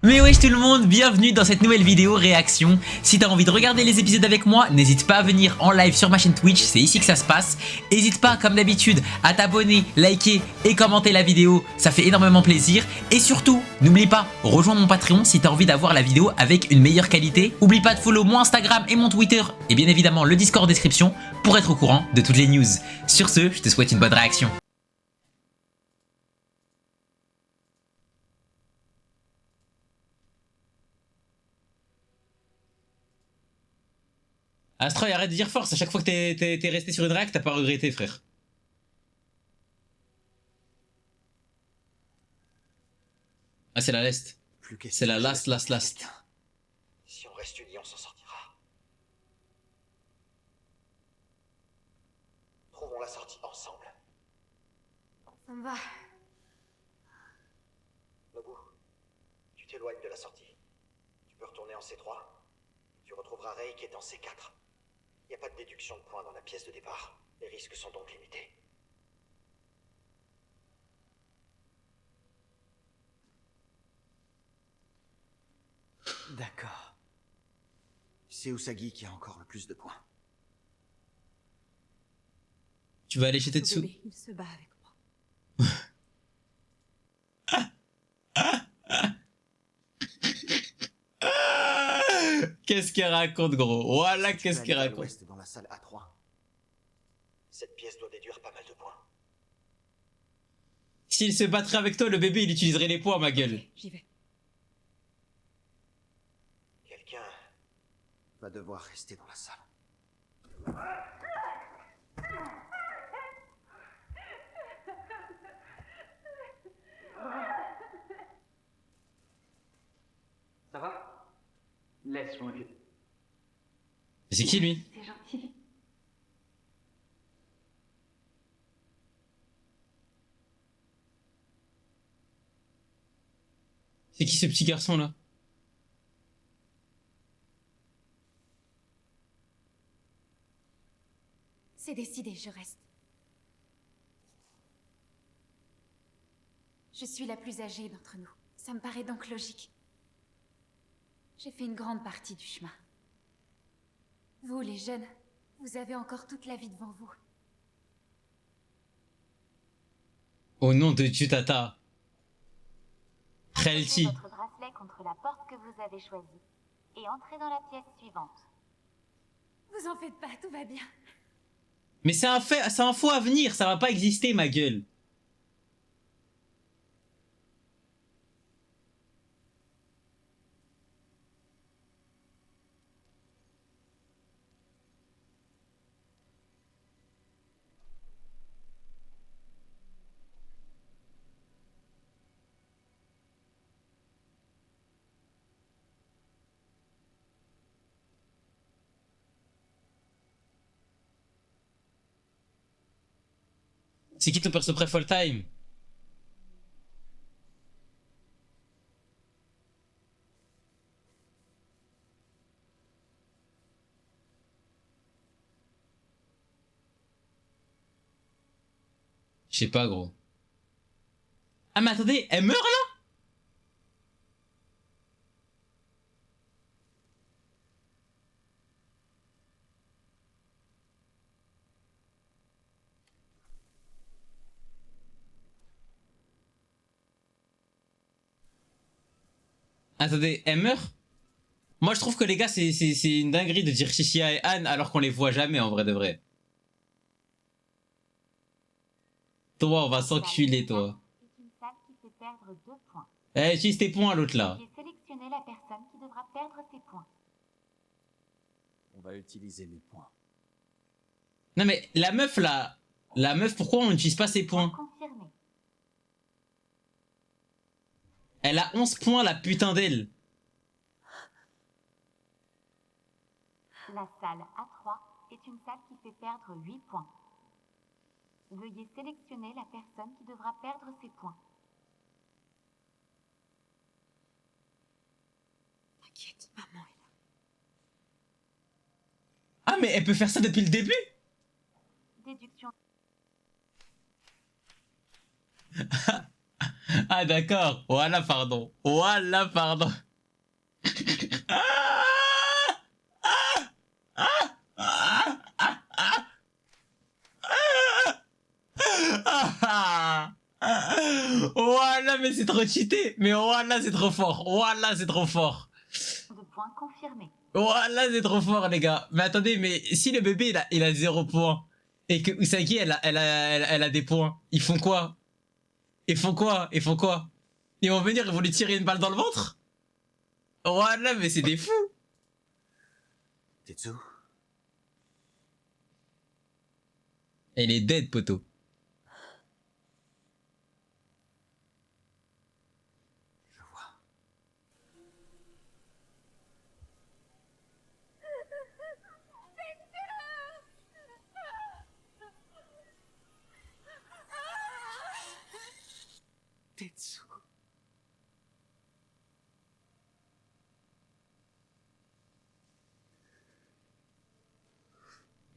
Mais wesh tout le monde, bienvenue dans cette nouvelle vidéo réaction. Si t'as envie de regarder les épisodes avec moi, n'hésite pas à venir en live sur ma chaîne Twitch, c'est ici que ça se passe. N'hésite pas comme d'habitude à t'abonner, liker et commenter la vidéo, ça fait énormément plaisir. Et surtout, n'oublie pas, rejoins mon Patreon si t'as envie d'avoir la vidéo avec une meilleure qualité. Oublie pas de follow mon Instagram et mon Twitter et bien évidemment le Discord en description pour être au courant de toutes les news. Sur ce, je te souhaite une bonne réaction. Astroy, arrête de dire force, à chaque fois que t'es resté sur une réac, t'as pas regretté, frère. Ah, c'est la lest. C'est la last. Si on reste unis, on s'en sortira. Trouvons la sortie ensemble. Ça me va. Nobu, tu t'éloignes de la sortie. Tu peux retourner en C3. Tu retrouveras Rei qui est en C4. Il n'y a pas de déduction de points dans la pièce de départ. Les risques sont donc limités. D'accord. C'est Usagi qui a encore le plus de points. Tu vas aller chez Ce Tetsu. bébé, il se bat avec moi. Qu'est-ce qu'elle raconte, gros? Voilà, Tu qu'est-ce peux qu'elle aller à raconte. l'ouest dans la salle A3. Cette pièce doit déduire pas mal de points. S'il se battrait avec toi, le bébé, il utiliserait les points, ma gueule. J'y vais. Quelqu'un Va devoir rester dans la salle. Ça va? Laisse mon vieux. C'est qui, lui? C'est gentil. C'est qui ce petit garçon-là? C'est décidé, je reste. Je suis la plus âgée d'entre nous. Ça me paraît donc logique. J'ai fait une grande partie du chemin. Vous, les jeunes, vous avez encore toute la vie devant vous. Au nom de Dieu, Tata. Relti. Votre bracelet contre la porte que vous avez choisie et entrez dans la pièce suivante. Vous en faites pas, tout va bien. Mais c'est un fait, c'est un faux avenir, ça va pas exister, ma gueule. C'est qui ton perso pré full time? Je sais pas, gros. Ah mais attendez, elle meurt là? Attendez, elle meurt? Moi je trouve que les gars c'est une dinguerie de dire Shishia et Anne alors qu'on les voit jamais en vrai de vrai. Toi on va s'enculer toi. C'est une salle qui fait perdre 2 points. Eh utilise tes points l'autre là. J'ai sélectionné la personne qui devra perdre ses points. On va utiliser mes points. Non mais la meuf là, la meuf pourquoi on n'utilise pas ses points? Confirmé. Elle a 11 points la putain d'elle. La salle A3 est une salle qui fait perdre 8 points. Veuillez sélectionner la personne qui devra perdre ses points. T'inquiète, maman est là. Ah mais elle peut faire ça depuis le début? Déduction. Ah d'accord. Voilà, pardon. Voilà, pardon. Voilà, mais c'est trop cheaté. Mais voilà, c'est trop fort. Voilà, c'est trop fort. De points confirmés. Voilà, c'est trop fort, les gars. Mais attendez, mais si le bébé, il a 0 points, et que Usagi, elle a des points, ils font quoi? Ils font quoi? Ils font quoi? Ils vont venir, ils vont lui tirer une balle dans le ventre? Voilà, mais c'est des fous. Tetsu, Elle est dead, poteau. je vois. Tetsu.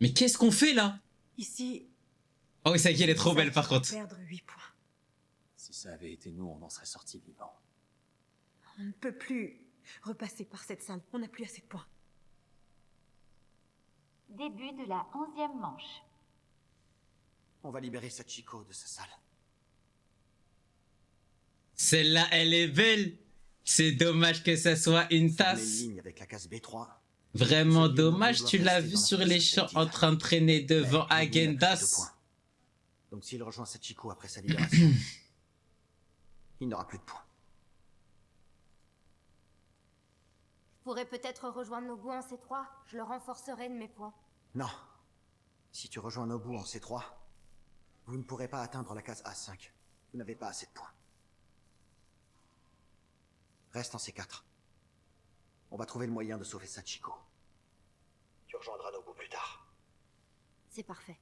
Mais qu'est-ce qu'on fait, là? Ici, Oh, Usagi, elle est trop belle, par contre. perdre 8 points. Si ça avait été nous, on en serait sortis vivants. On ne peut plus repasser par cette salle. On n'a plus assez de points. Début de la 11e manche. On va libérer Sachiko de sa salle. Celle-là, elle est belle. C'est dommage que ça soit une Former tasse. une ligne avec la case B3. Vraiment Celui où dommage, on tu doit l'as rester vu dans la sur pièce les champs respective. en train de traîner devant Mais lui, il a pris 2 Agendas. points. Donc s'il rejoint Sachiko après sa libération, il n'aura plus de points. Je pourrais peut-être rejoindre Nobu en C3. Je le renforcerai de mes points. Non. Si tu rejoins Nobu en C3, vous ne pourrez pas atteindre la case A5. Vous n'avez pas assez de points. Reste en C4. On va trouver le moyen de sauver Sachiko. Tu rejoindras Nobu plus tard. C'est parfait.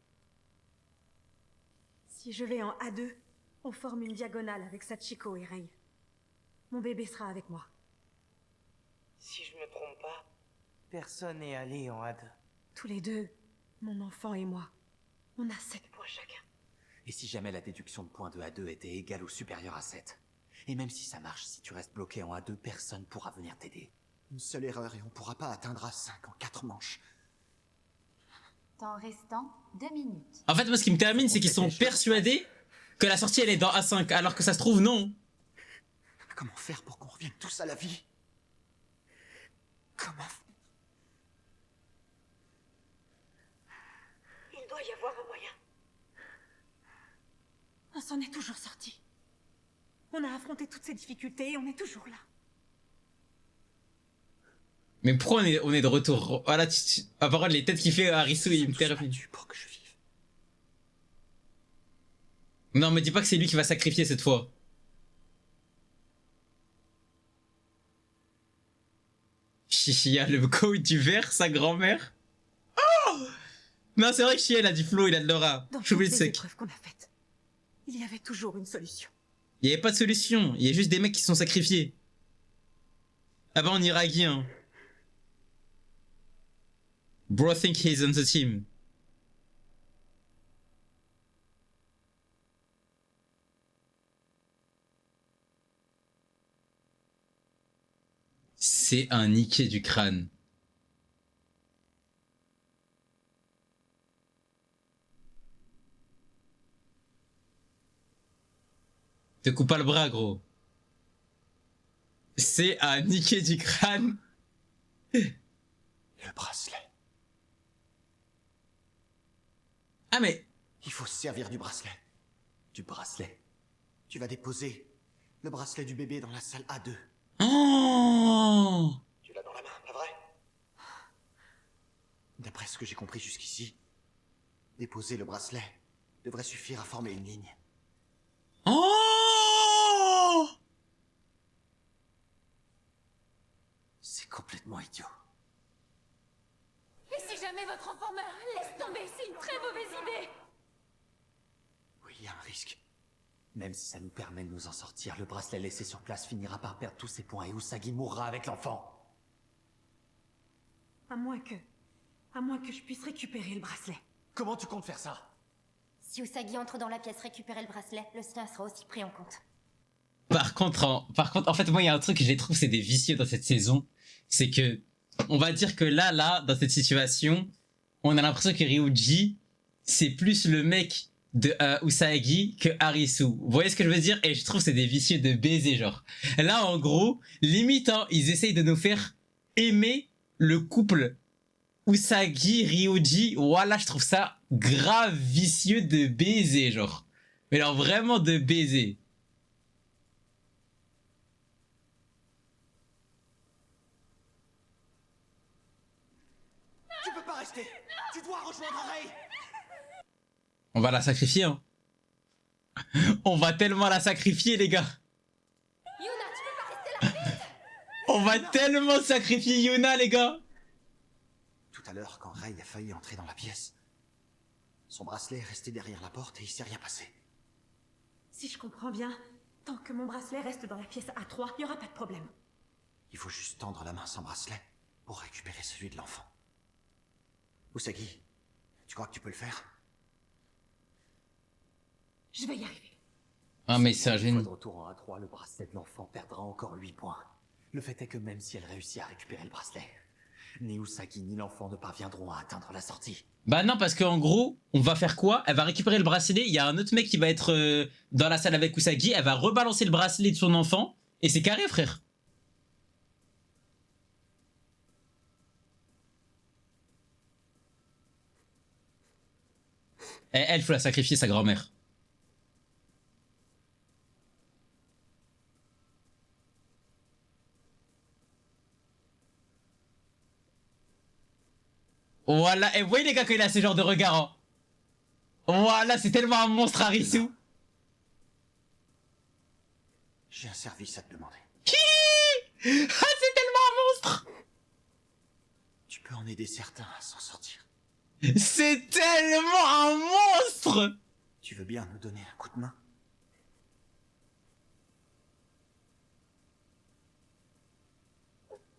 Si je vais en A2, on forme une diagonale avec Sachiko et Rei. Mon bébé sera avec moi. Si je me trompe pas, personne n'est allé en A2. Tous les deux, mon enfant et moi. On a 7 points chacun. Et si jamais la déduction de points de A2 était égale ou supérieure à 7? Et même si ça marche, si tu restes bloqué en A2, personne pourra venir t'aider. Une seule erreur et on pourra pas atteindre A5 en 4 manches. Temps restant 2 minutes. En fait, moi, ce qui me termine, c'est qu'ils sont persuadés que la sortie, elle est dans A5, alors que ça se trouve, non. Comment faire pour qu'on revienne tous à la vie? Comment? Il doit y avoir un moyen. On s'en est toujours sorti. On a affronté toutes ces difficultés et on est toujours là. Mais pourquoi on est de retour? Voilà, à parole, les têtes qu'il fait à Risu, il me termine. Pour que je vive. Non, me dis pas que c'est lui qui va sacrifier cette fois. Chichia, le code du verre, sa grand-mère. Oh non, c'est vrai que Chia, il a du flow, il a de l'aura. Dans J'ai oublié toutes de les sec. épreuves qu'on a faites, il y avait toujours une solution. Il y avait pas de solution, il y a juste des mecs qui se sont sacrifiés. Ah bah on Iragi, hein. Bro think he's on the team. C'est un niqué du crâne. Te coupe pas le bras, gros. C'est un niqué du crâne. Le bracelet. Ah mais... Il faut se servir du bracelet. Du bracelet. Tu vas déposer le bracelet du bébé dans la salle A2. Oh Tu l'as dans la main, pas vrai? D'après ce que j'ai compris jusqu'ici, déposer le bracelet devrait suffire à former une ligne. Oh C'est complètement idiot. Et si jamais votre enfant meurt, laisse tomber, c'est une très mauvaise idée. Oui, il y a un risque. Même si ça nous permet de nous en sortir, le bracelet laissé sur place finira par perdre tous ses points et Usagi mourra avec l'enfant. À moins que je puisse récupérer le bracelet. Comment tu comptes faire ça? Si Usagi entre dans la pièce récupérer le bracelet, le sien sera aussi pris en compte. Par contre, en fait, moi, il y a un truc que je les trouve, c'est des vicieux dans cette saison. C'est que, on va dire que là, dans cette situation, on a l'impression que Ryuji, c'est plus le mec de Usagi que Harisu. Vous voyez ce que je veux dire? Et je trouve que c'est des vicieux de baiser, genre. Là, en gros, limite, hein, ils essayent de nous faire aimer le couple Usagi-Ryuji. Voilà, je trouve ça grave vicieux de baiser, genre. Mais alors, vraiment de baiser. Tu peux pas rester. Tu dois rejoindre Rei. On va la sacrifier, hein. On va tellement la sacrifier, les gars. Yuna, tu peux pas rester là vite. On va tellement sacrifier Yuna, les gars. Tout à l'heure, quand Rei a failli entrer dans la pièce, son bracelet est resté derrière la porte et il s'est rien passé. Si je comprends bien, tant que mon bracelet reste dans la pièce A3, il y aura pas de problème. Il faut juste tendre la main sans bracelet pour récupérer celui de l'enfant. Usagi, tu crois que tu peux le faire? Je vais y arriver. Ah, mais c'est un Une fois génie. de retour en A3, le bracelet de l'enfant perdra encore 8 points. Le fait est que même si elle réussit à récupérer le bracelet, ni Usagi ni l'enfant ne parviendront à atteindre la sortie. Bah non, parce qu'en gros, on va faire quoi? Elle va récupérer le bracelet, il y a un autre mec qui va être dans la salle avec Usagi, elle va rebalancer le bracelet de son enfant, et c'est carré, frère. Et elle, faut la sacrifier, sa grand-mère. Voilà, et vous voyez les gars quand il a ce genre de regard, hein. Voilà, c'est tellement un monstre Harisu. J'ai un service à te demander. Ah, c'est tellement un monstre. Tu peux en aider certains à s'en sortir. C'est tellement un monstre. Tu veux bien nous donner un coup de main?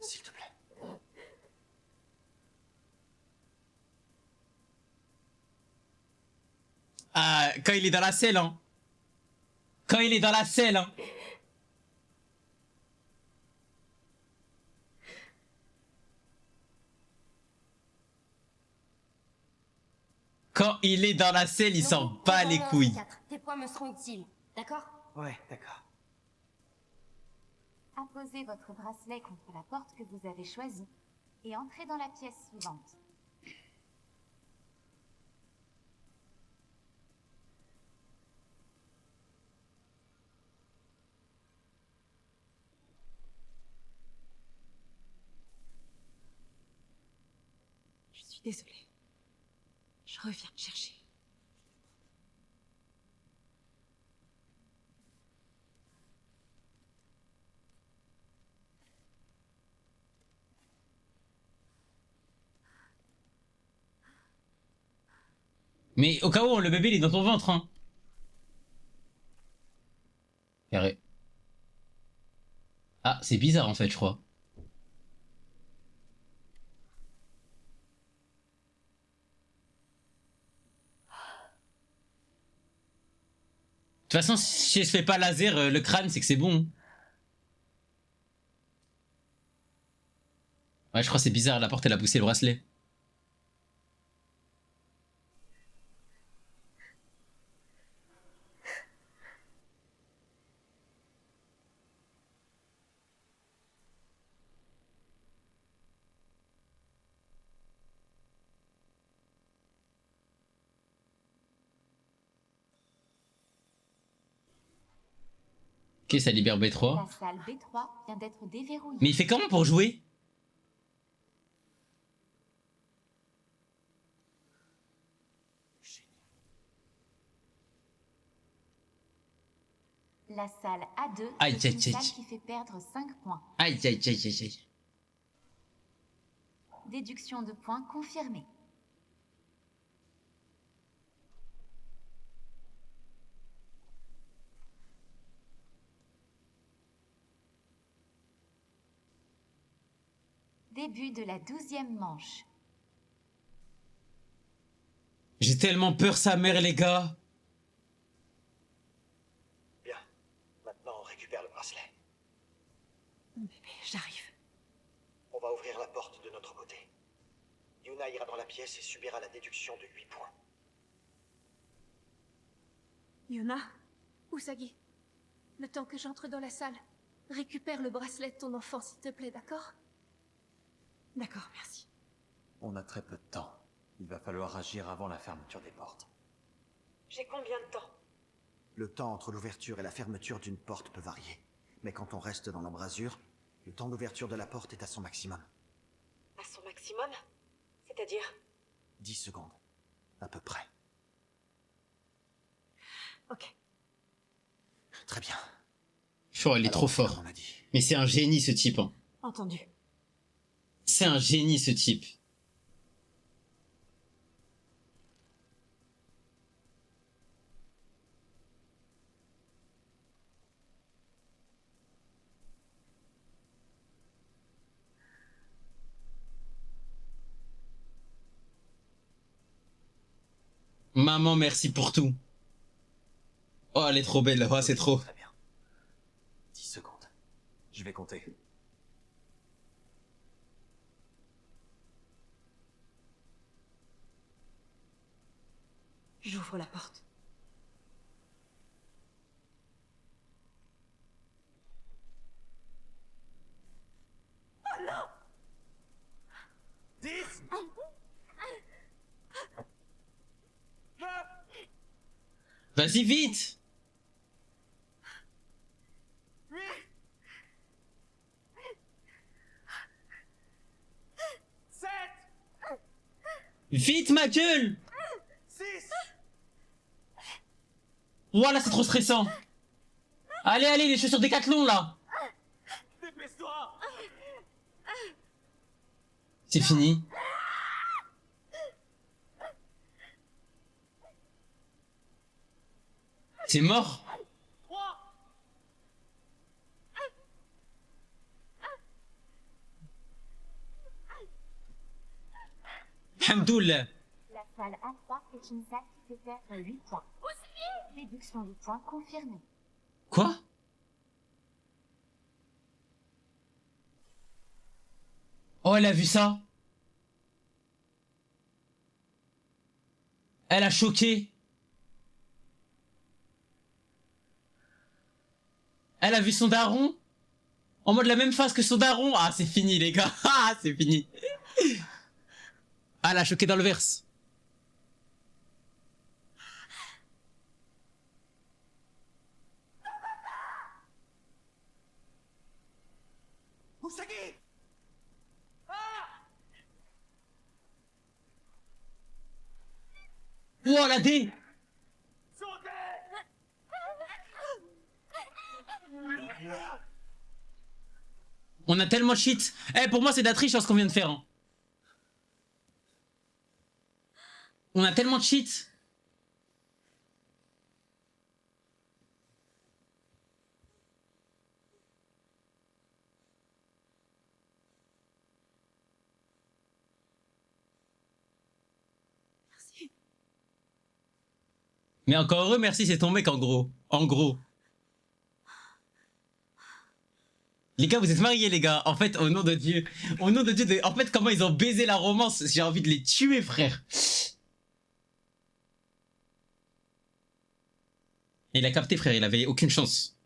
S'il te plaît. Ah, quand il est dans la selle, hein. Quand il est dans la selle, hein. Quand il est dans la selle, il s'en bat les couilles. Tes points me seront utiles, d'accord? Ouais, d'accord. Apposez votre bracelet contre la porte que vous avez choisie et entrez dans la pièce suivante. Je suis désolée. Je reviens te chercher. Mais au cas où, le bébé il est dans ton ventre, hein. Carré. Ah, c'est bizarre en fait, je crois. De toute façon, si je fais pas laser le crâne, c'est que c'est bon. Ouais, je crois que c'est bizarre, la porte elle a poussé le bracelet. Ok, ça libère B3. La salle B3 vient d'être déverrouillée. Mais il fait comment pour jouer? La salle A2 Aïe, est aïe, une aïe. salle qui fait perdre 5 points. Aïe, aïe, aïe, aïe, aïe. Déduction de points confirmée. Début de la 12e manche. J'ai tellement peur sa mère, les gars. Bien. Maintenant, on récupère le ouvrir la porte de notre côté. Yuna ira dans la pièce et subira la déduction de 8 points. Yuna, Usagi, le temps que j'entre dans la salle, récupère le bracelet de ton enfant, s'il te plaît, d'accord? d'accord, merci. On a très peu de temps. Il va falloir agir avant la fermeture des portes. J'ai combien de temps? Le temps entre l'ouverture et la fermeture d'une porte peut varier. Mais quand on reste dans l'embrasure, le temps d'ouverture de la porte est à son maximum. À son maximum? C'est-à-dire? 10 secondes. À peu près. Ok. Très bien. Oh, il est trop comme fort. on a dit. Mais c'est un génie ce type. Hein. Entendu. C'est un génie ce type. Maman, merci pour tout. Oh, elle est trop belle. Oh, c'est trop. Très bien. 10 secondes. Je vais compter. J'ouvre la porte. Oh non! 10, 9, Vas-y, vite. 8, 7, Vite, ma gueule. 6, Voilà, c'est trop stressant. Allez, allez, les chaussures Décathlon, là. dépêche-toi. C'est fini. C'est mort. 3, Hamdoullah. La salle A3 est une salle qui fait perdre 8 points. Réduction de points confirmée. Quoi? Oh, elle a vu ça. Elle a choqué. Elle a vu son daron en mode la même face que son daron. Ah, c'est fini, les gars. Ah, c'est fini. Ah, elle a choqué dans le verse. Usagi. Oh, la D. On a tellement de cheat. Eh, pour moi, c'est de la triche ce qu'on vient de faire. Hein. On a tellement de cheat. Merci. Mais encore heureux, merci, c'est ton mec en gros. En gros. Les gars, vous êtes mariés, les gars. En fait, au nom de Dieu. Au nom de Dieu. En fait, comment ils ont baisé la romance. J'ai envie de les tuer, frère. Il a capté, frère. Il avait aucune chance.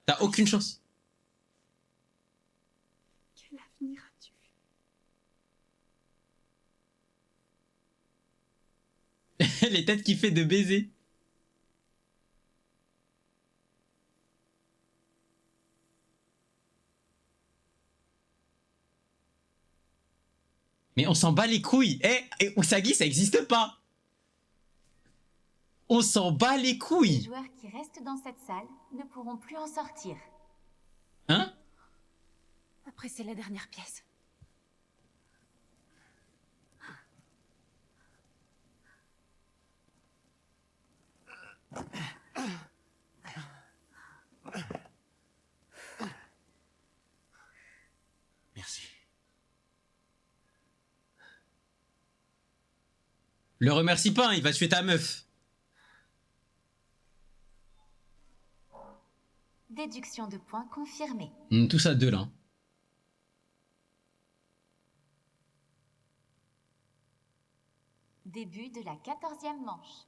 T'as aucune chance. Quel avenir as-tu? Les têtes qu'il fait de baiser. Mais on s'en bat les couilles. Eh, Usagi, ça existe pas. On s'en bat les Les couilles. joueurs qui restent dans cette salle ne pourront plus en sortir. Hein? Après, c'est la dernière pièce. Merci. Le remercie pas, hein, il va tuer ta meuf. Déduction de points confirmée. Tout ça deux là. Début de la 14e manche.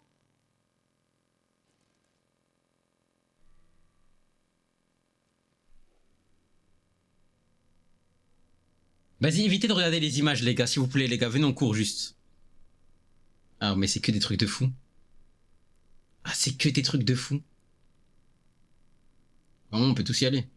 Vas-y, évitez de regarder les images, les gars, s'il vous plaît, les gars. Venez, on court juste. Ah, mais c'est que des trucs de fou. Ah, c'est que des trucs de fou. Bon, on peut tous y aller.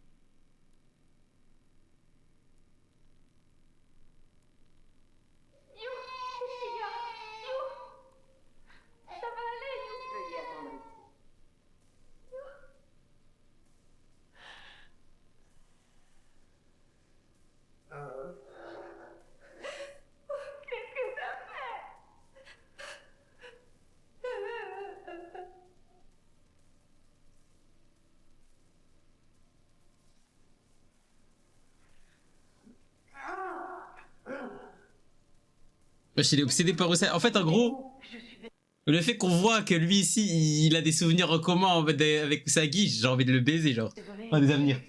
Wesh, il est obsédé par ça. En fait, en gros, le fait qu'on voit que lui ici, il a des souvenirs en commun en fait, avec Usagi, j'ai envie de le baiser, genre. Oh, des avenirs.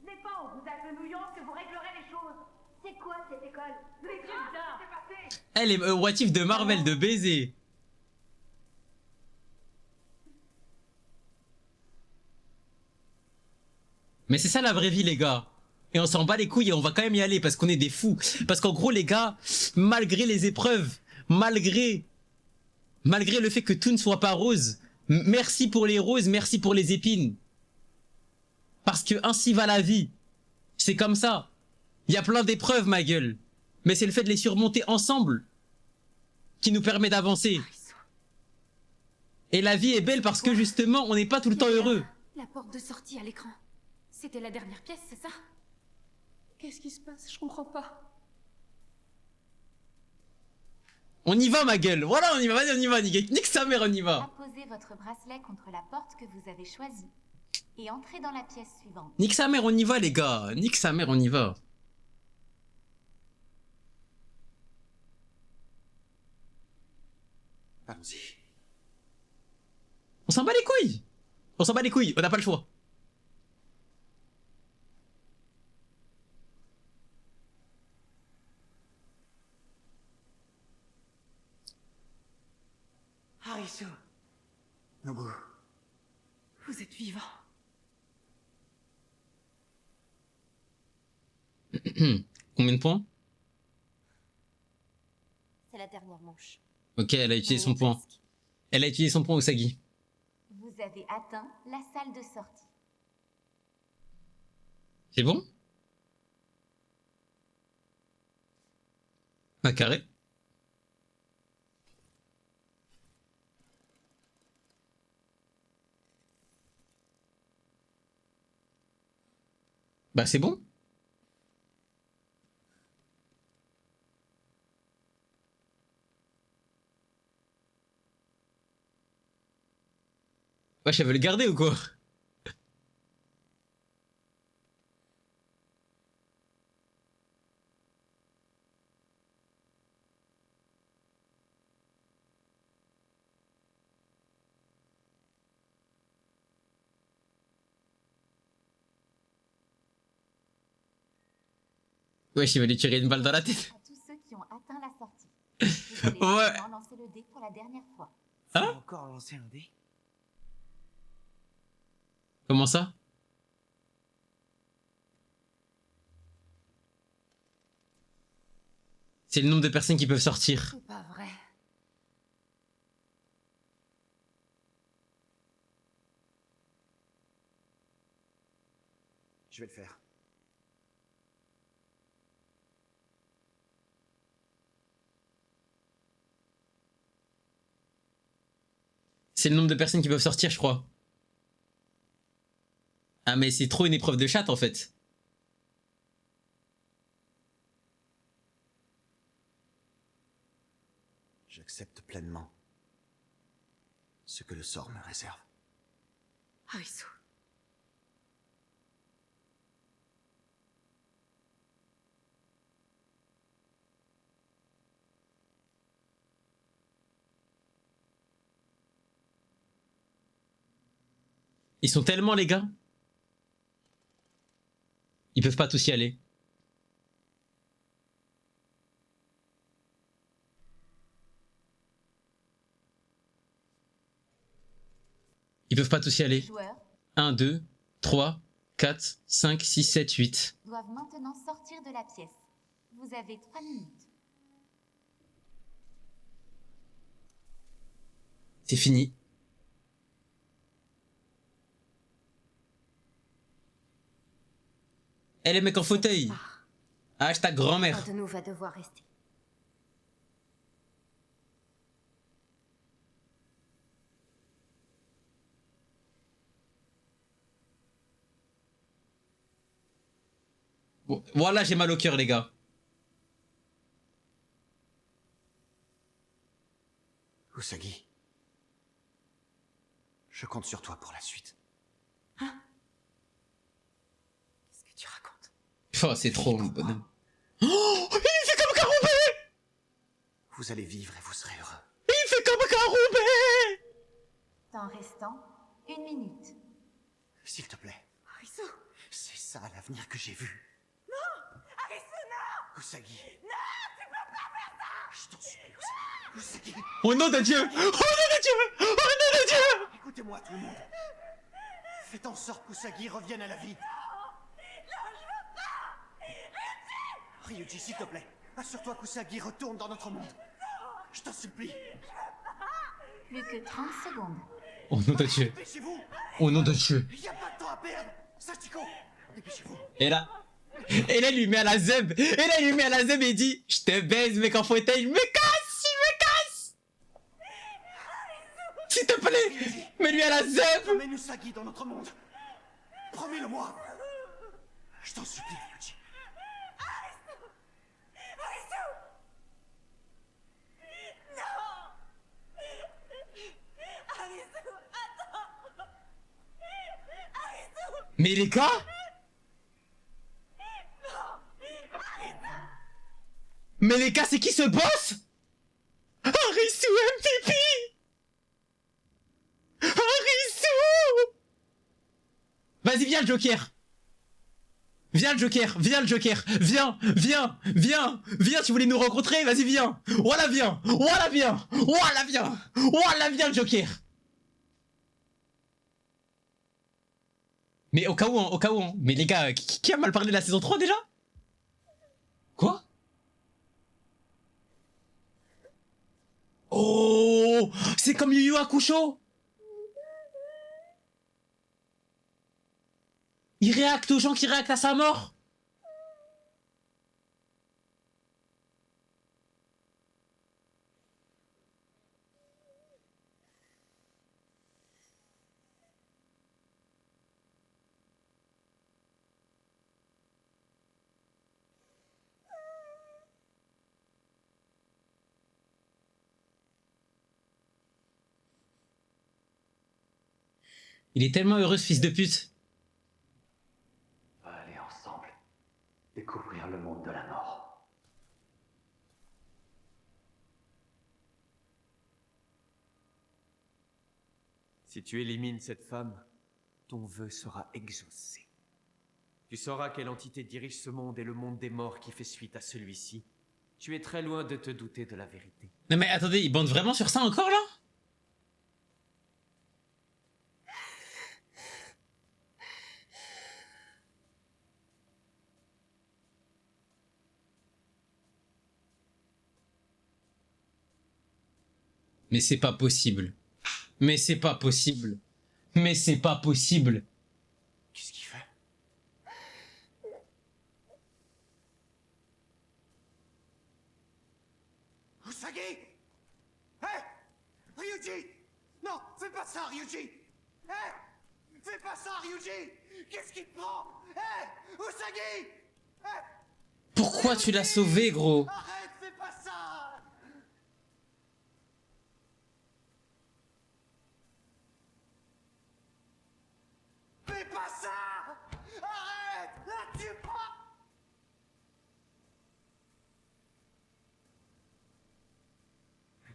N'est pas en vous agenouillant que vous réglerez les choses. C'est quoi cette école? Mais qu'est-ce qui s'est passé? Elle est what if de Marvel de baiser. Mais c'est ça la vraie vie, les gars. Et on s'en bat les couilles et on va quand même y aller parce qu'on est des fous. Parce qu'en gros, les gars, malgré les épreuves, malgré le fait que tout ne soit pas rose, merci pour les roses, merci pour les épines. Parce que ainsi va la vie. C'est comme ça. Il y a plein d'épreuves, ma gueule. Mais c'est le fait de les surmonter ensemble qui nous permet d'avancer. Et la vie est belle parce que justement, on n'est pas tout le temps heureux. La porte de sortie à l'écran. C'était la dernière pièce, c'est ça? Qu'est-ce qui se passe? Je comprends pas. On y va, ma gueule. Voilà, on y va. Vas-y, on y va, nique sa mère, on y va. Apposez votre bracelet contre la porte que vous avez choisie et entrez dans la pièce suivante. Nique sa mère, on y va, les gars. Nique sa mère, on y va. Allons-y. On s'en bat les couilles. On s'en bat les couilles, on n'a pas le choix. Harisu. Nobu. Vous êtes vivant. Combien de points? C'est la dernière manche. Ok, elle a utilisé son point. Elle a utilisé son point, Usagi. Vous avez atteint la salle de sortie. C'est bon? Ah, carré. Bah c'est bon. Wesh, elle veut le garder ou quoi? Wesh, il va lui tirer une balle dans la tête. À tous ceux qui ont atteint la sortie. Vous allez Ouais. maintenant lancer le dé pour la dernière fois. Faut Hein? encore lancer un dé? Comment ça? C'est le nombre de personnes qui peuvent sortir. C'est pas vrai. Je vais le faire. C'est le nombre de personnes qui peuvent sortir, je crois. Ah mais c'est trop une épreuve de chatte en fait. J'accepte pleinement ce que le sort me réserve. Harisu. Ils sont tellement les gars. Ils peuvent pas tous y aller. pas tous y aller. Les joueurs 1, 2, 3, 4, 5, 6, 7, 8. doivent maintenant sortir de la pièce. Vous avez 3 minutes. C'est fini. Elle est mec en fauteuil. Hashtag grand-mère. Un de nous va devoir rester. Bon, voilà, j'ai mal au cœur, les gars. Usagi. Je compte sur toi pour la suite. Qu'est-ce que tu racontes? Oh, c'est trop, mon bonhomme. Oh, il fait comme Karube. Vous allez vivre et vous serez heureux. Il fait comme Karube. Temps restant 1 minute. S'il te plaît. Arisu! C'est ça l'avenir que j'ai vu. Non! Arisu, non! Usagi. Non! Tu peux pas faire ça! Je t'en supplie, Usagi. Au nom de Dieu. Au nom de Dieu. Au nom de Dieu. Écoutez-moi tout le monde. Faites en sorte qu'Usagi revienne à la vie. Ryuji, s'il te plaît, assure-toi qu'Usagi retourne dans notre monde. Je t'en supplie. Plus que 30 secondes. Au nom de Dieu. Dépêchez-vous. Au nom de Dieu. Il n'y a pas de temps à perdre. Sachiko, dépêchez-vous. Et là, il lui met à la zeb. Et là, il lui met à la zeb et il dit, je te baise, mec en fauteuil. Me casse, il me casse. S'il te plaît, mets-lui à la zeb. Ramène Usagi dans notre monde. Promets-le-moi. Je t'en supplie, Ryuji. Mais les gars, mais les gars, c'est qui ce boss? Arisu MVP. Arisu. Vas-y, viens le Joker. Viens le Joker, viens le Joker, viens, viens, viens, viens, tu voulais nous rencontrer, vas-y viens. Voilà viens, voilà viens, voilà viens, voilà viens le Joker. Mais au cas où, hein. Mais les gars, qui a mal parlé de la saison 3 déjà? Quoi? Oh, c'est comme Yu Yu Hakusho. Il réacte aux gens qui réactent à sa mort. Il est tellement heureux ce fils de pute. On va aller ensemble découvrir le monde de la mort. Si tu élimines cette femme, ton vœu sera exaucé. Tu sauras quelle entité dirige ce monde et le monde des morts qui fait suite à celui-ci. Tu es très loin de te douter de la vérité. Non mais attendez, il bande vraiment sur ça encore là? Mais c'est pas possible. Mais c'est pas possible. Mais c'est pas possible. Qu'est-ce qu'il fait? Usagi! Hé! Ryuji! Non, fais pas ça, Ryuji! Hé! Fais pas ça, Ryuji! Qu'est-ce qui te prend? Hé! Usagi! Hé! Pourquoi tu l'as sauvé, gros? Arrête, fais pas ça! Fais pas ça! Arrête! La tue pas!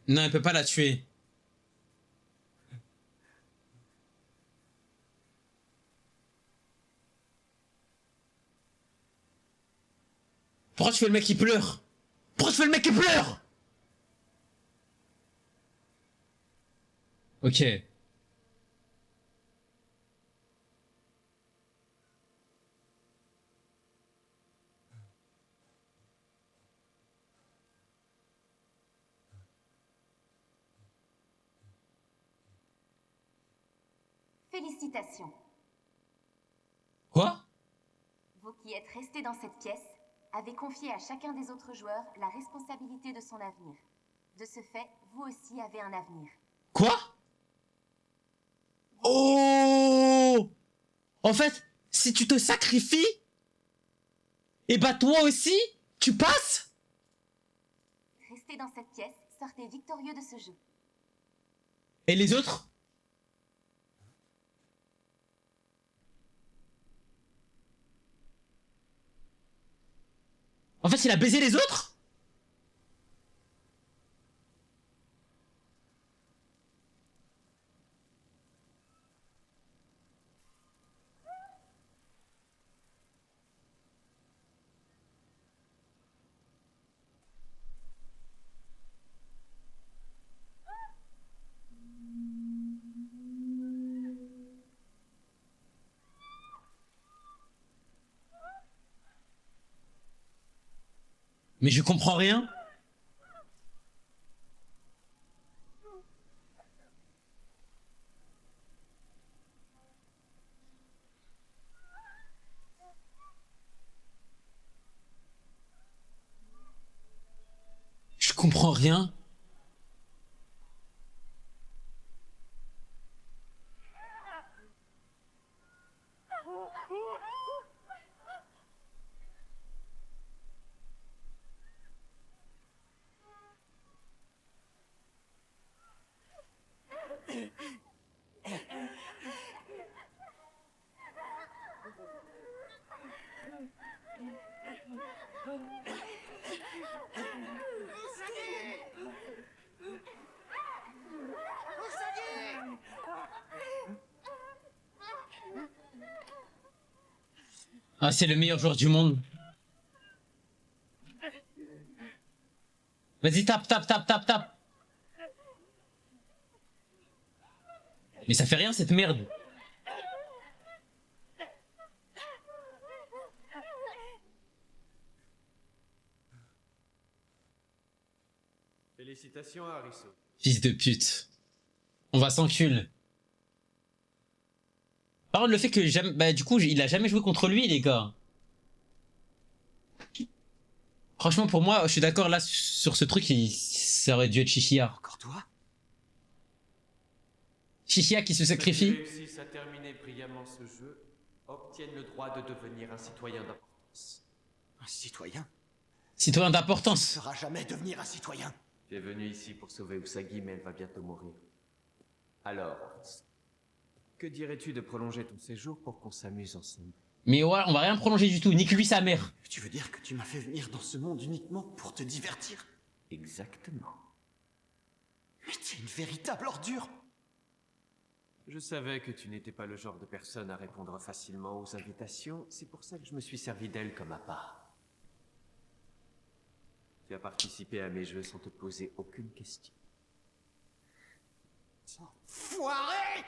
Non, elle peut pas la tuer. Pourquoi tu fais le mec qui pleure? Pourquoi tu fais le mec qui pleure? Ok. Félicitations. Quoi? Vous qui êtes restés dans cette pièce avez confié à chacun des autres joueurs la responsabilité de son avenir. De ce fait, vous aussi avez un avenir. Quoi? Oh! En fait, si tu te sacrifies, et bah toi aussi, tu passes? Restez dans cette pièce, sortez victorieux de ce jeu. Et les autres? En fait, il a baisé les autres? Mais je comprends rien. Je comprends rien. Ah, c'est le meilleur joueur du monde. Vas-y, tape, tape, tape, tape, tape. Mais ça fait rien cette merde. Félicitations, Harrison. Fils de pute. On va s'enculer. Par contre, le fait que jamais, bah, du coup, il a jamais joué contre lui, les gars. Franchement, pour moi, je suis d'accord là sur ce truc, ça aurait dû être Chichia. Encore toi? Chichia qui se sacrifie. Ceux qui réussissent à terminer brillamment ce jeu obtiennent le droit de devenir un citoyen d'importance. Un citoyen? Citoyen Tu ne d'importance. sauras jamais devenir un citoyen. Tu es venu ici pour sauver Usagi, mais elle va bientôt mourir. Alors, que dirais-tu de prolonger ton séjour pour qu'on s'amuse ensemble? Mais ouais, on va rien prolonger du tout, nique lui sa mère. Tu veux dire que tu m'as fait venir dans ce monde uniquement pour te divertir? Exactement. Mais t'es une véritable ordure! Je savais que tu n'étais pas le genre de personne à répondre facilement aux invitations, c'est pour ça que je me suis servi d'elle comme appât. Tu as participé à mes jeux sans te poser aucune question. Foiré!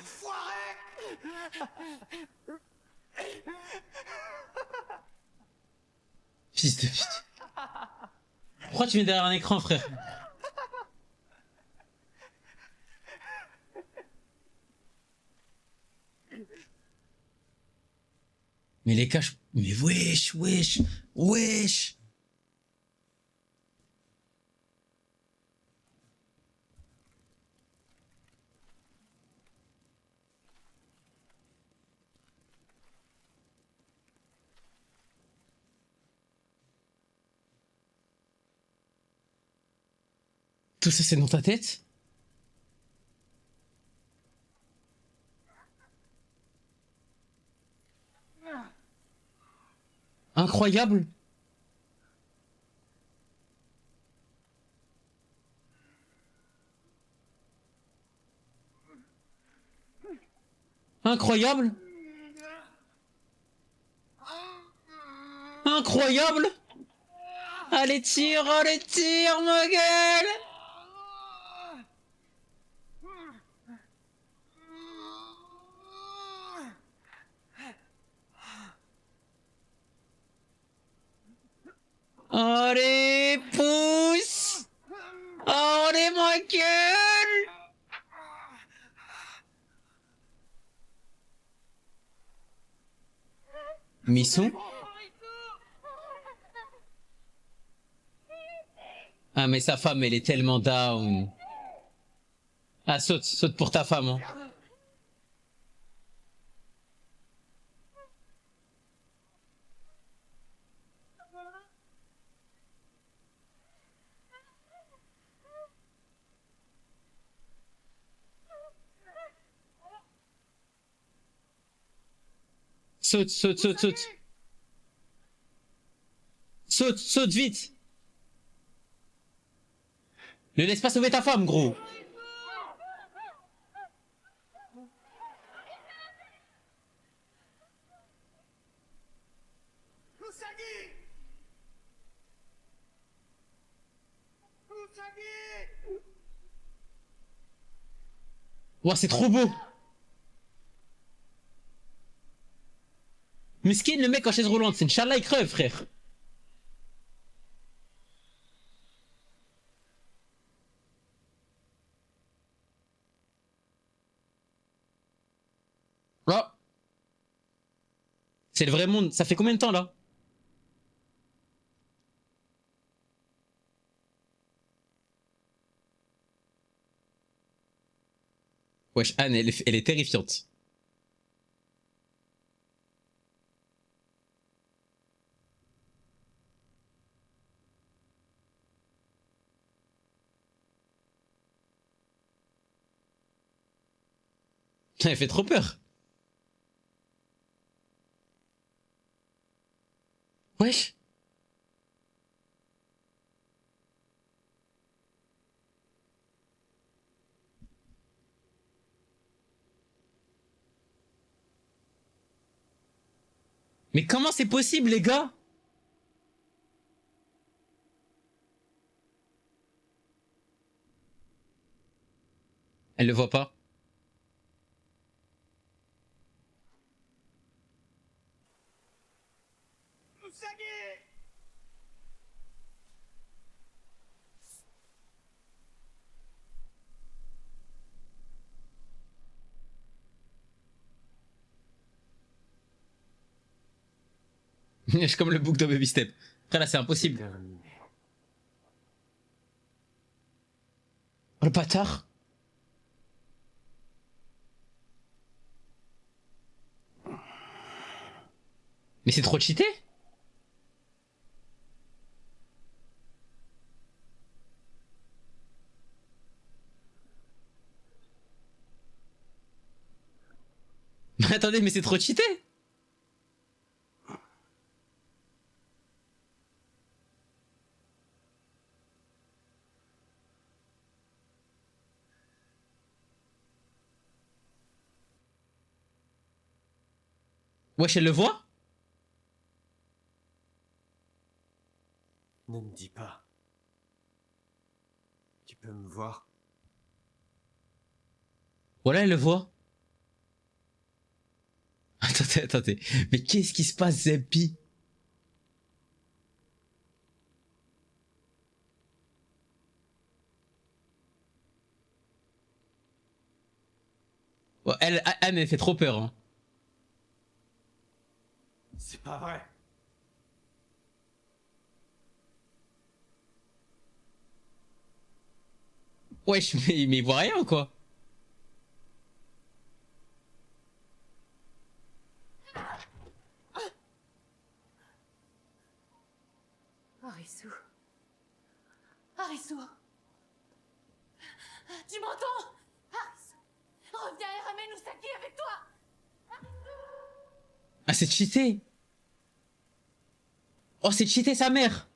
Foiré! Fils de pute. Pourquoi tu mets derrière un écran, frère? Mais les caches... Mais wesh, wesh, wesh. Tout ça, c'est dans ta tête? Incroyable. Incroyable. Incroyable. Allez, tire, ma gueule. Allez. Missou? Ah mais sa femme elle est tellement down. Ah saute pour ta femme hein. Saute. Saute vite. Ne laisse pas sauver ta femme, gros. Ouah, c'est trop beau. Miskin, le mec en chaise roulante, c'est Inch'Allah, il crève, frère. Oh. C'est le vrai monde. Ça fait combien de temps, là? Wesh, Anne, elle est terrifiante. Elle fait trop peur. Wesh. Mais comment c'est possible, les gars? Elle le voit pas. C'est comme le bouc de Baby Step. Après là c'est impossible. Oh le bâtard. Mais c'est trop cheaté. Mais attendez, mais c'est trop cheaté. Wesh, elle le voit? Ne me dis pas. Tu peux me voir? Voilà, elle le voit. Attendez. Mais qu'est-ce qui se passe, Zeppi? Ouais, Anne, elle fait trop peur, hein. C'est pas vrai. Wesh, mais il voit rien, quoi. Arisu. Arisu. Tu m'entends? Arisu. Reviens et ramène Usagi avec toi. Ah, c'est cheaté. Oh, c'est cheaté sa mère.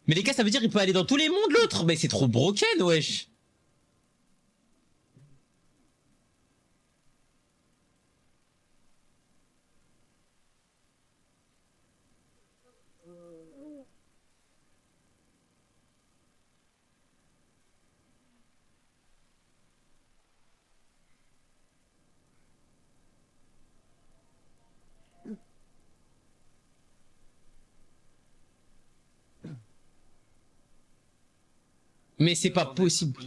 Mais les gars, ça veut dire qu'il peut aller dans tous les mondes, l'autre. Mais c'est trop broken, wesh. Mais c'est pas possible.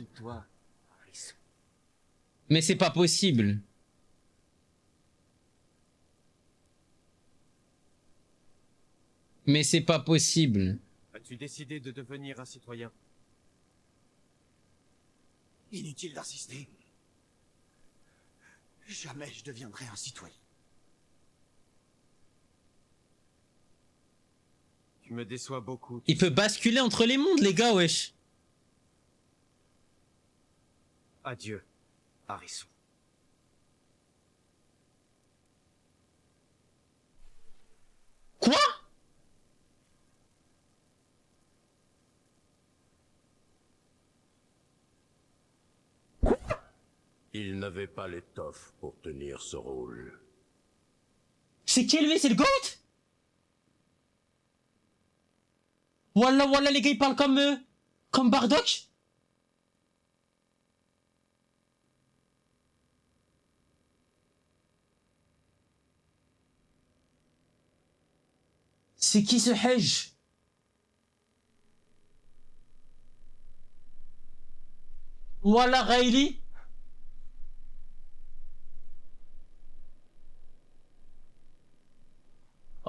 Mais c'est pas possible. Mais c'est pas possible. As-tu décidé de devenir un citoyen? Inutile d'insister. Jamais je deviendrai un citoyen. Tu me déçois beaucoup. Il peut basculer entre les mondes, les gars, wesh. Adieu, Harrison. Quoi? Il n'avait pas l'étoffe pour tenir ce rôle. C'est qui lui? C'est le GOAT? Wallah, wallah, les gars, ils parlent comme Bardock? C'est qui ce Hedge? Wallah, Riley?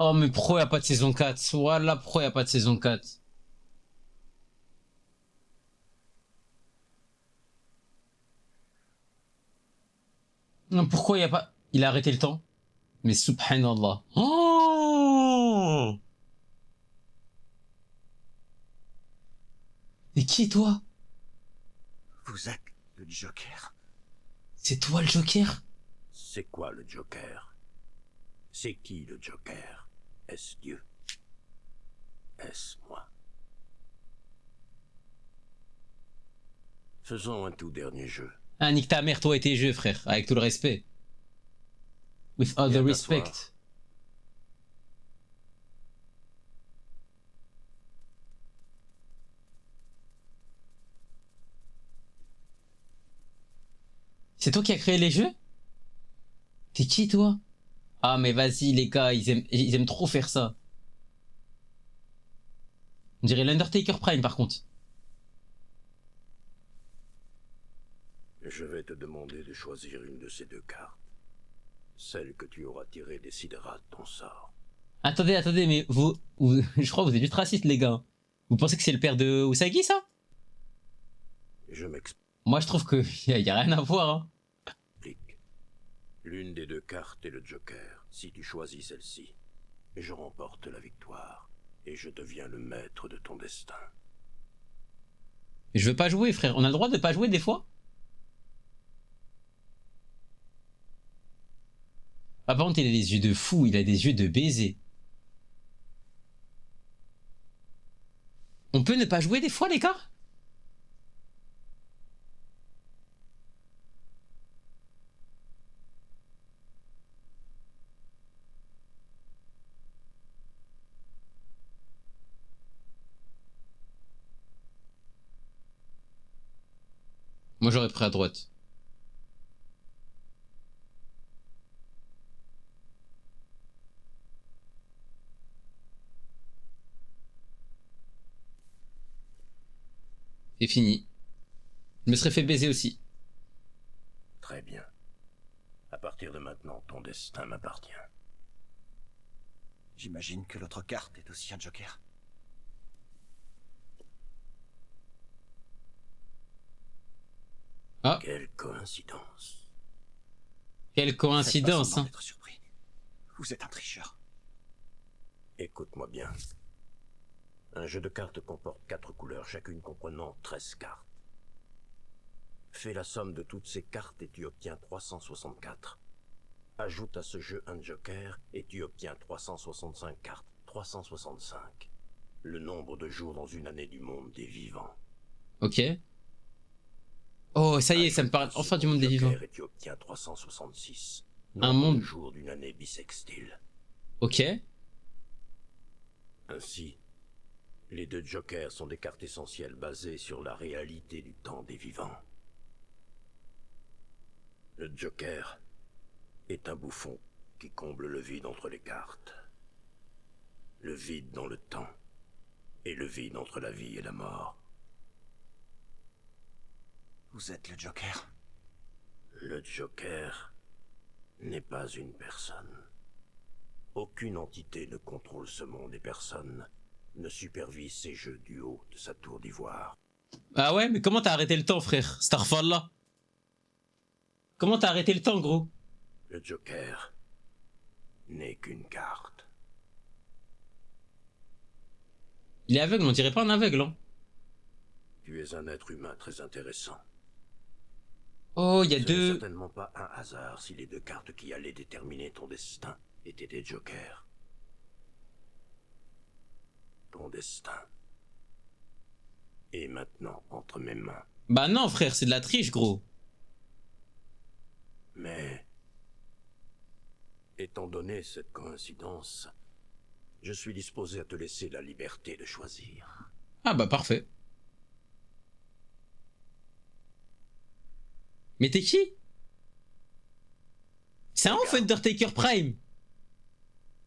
Oh, mais pourquoi y a pas de saison 4? Wallah, pourquoi y a pas de saison 4? Non, pourquoi y a pas... Il a arrêté le temps? Mais subhanallah. Oh! Et qui est toi? Vous êtes le Joker? C'est toi le Joker? C'est quoi le Joker? C'est qui le Joker? Est-ce Dieu? Est-ce moi? Faisons un tout dernier jeu. Ah, nique ta mère, toi et tes jeux, frère. Avec tout le respect. With all the Viens respect. t'asseoir. C'est toi qui as créé les jeux? T'es qui, toi? Ah, mais vas-y, les gars, ils aiment trop faire ça. On dirait l'Undertaker Prime, par contre. Je vais te demander de choisir une de ces deux cartes. Celle que tu auras tirée décidera de ton sort. Attendez, mais je crois que vous êtes juste racistes, les gars. Vous pensez que c'est le père de Usagi, ça? Je m'explique. Moi, je trouve que y a rien à voir, hein. L'une des deux cartes est le Joker. Si tu choisis celle-ci, je remporte la victoire et je deviens le maître de ton destin. Je veux pas jouer, frère. On a le droit de pas jouer des fois? Ah, par contre, il a des yeux de fou, il a des yeux de baiser. On peut ne pas jouer des fois, les gars? Moi, j'aurais pris à droite. C'est fini. Je me serais fait baiser aussi. Très bien. À partir de maintenant, ton destin m'appartient. J'imagine que l'autre carte est aussi un Joker. Ah. Quelle coïncidence. Quelle coïncidence, hein. Être surpris. Vous êtes un tricheur. Écoute-moi bien. Un jeu de cartes comporte 4 couleurs, chacune comprenant 13 cartes. Fais la somme de toutes ces cartes et tu obtiens 364. Ajoute à ce jeu un joker et tu obtiens 365 cartes. 365. Le nombre de jours dans une année du monde des vivants. Ok. Oh, ça y est, ça me parle enfin du monde des vivants. Et tu obtiens 366. Un monde. De jours d'une année bissextile. Ok. Ainsi, les deux jokers sont des cartes essentielles basées sur la réalité du temps des vivants. Le joker est un bouffon qui comble le vide entre les cartes. Le vide dans le temps et le vide entre la vie et la mort. Vous êtes le Joker? Le Joker n'est pas une personne. Aucune entité ne contrôle ce monde et personne ne supervise ses jeux du haut de sa tour d'ivoire. Ah ouais, mais comment t'as arrêté le temps, frère? Starfall. Comment t'as arrêté le temps, gros? Le Joker n'est qu'une carte. Il est aveugle, on dirait pas un aveugle, hein. Tu es un être humain très intéressant. Oh, il y a Ce deux... n'est certainement pas un hasard si les deux cartes qui allaient déterminer ton destin étaient des jokers. Ton destin est maintenant entre mes mains. Bah non, frère, c'est de la triche, gros. Mais, étant donné cette coïncidence, je suis disposé à te laisser la liberté de choisir. Ah bah parfait. Mais t'es qui? C'est un ouf Undertaker Prime.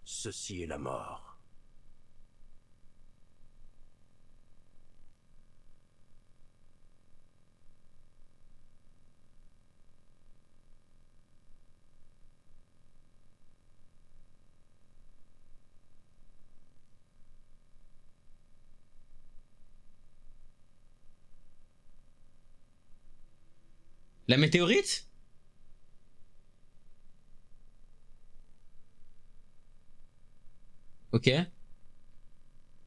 Ceci est la mort. La météorite? Ok.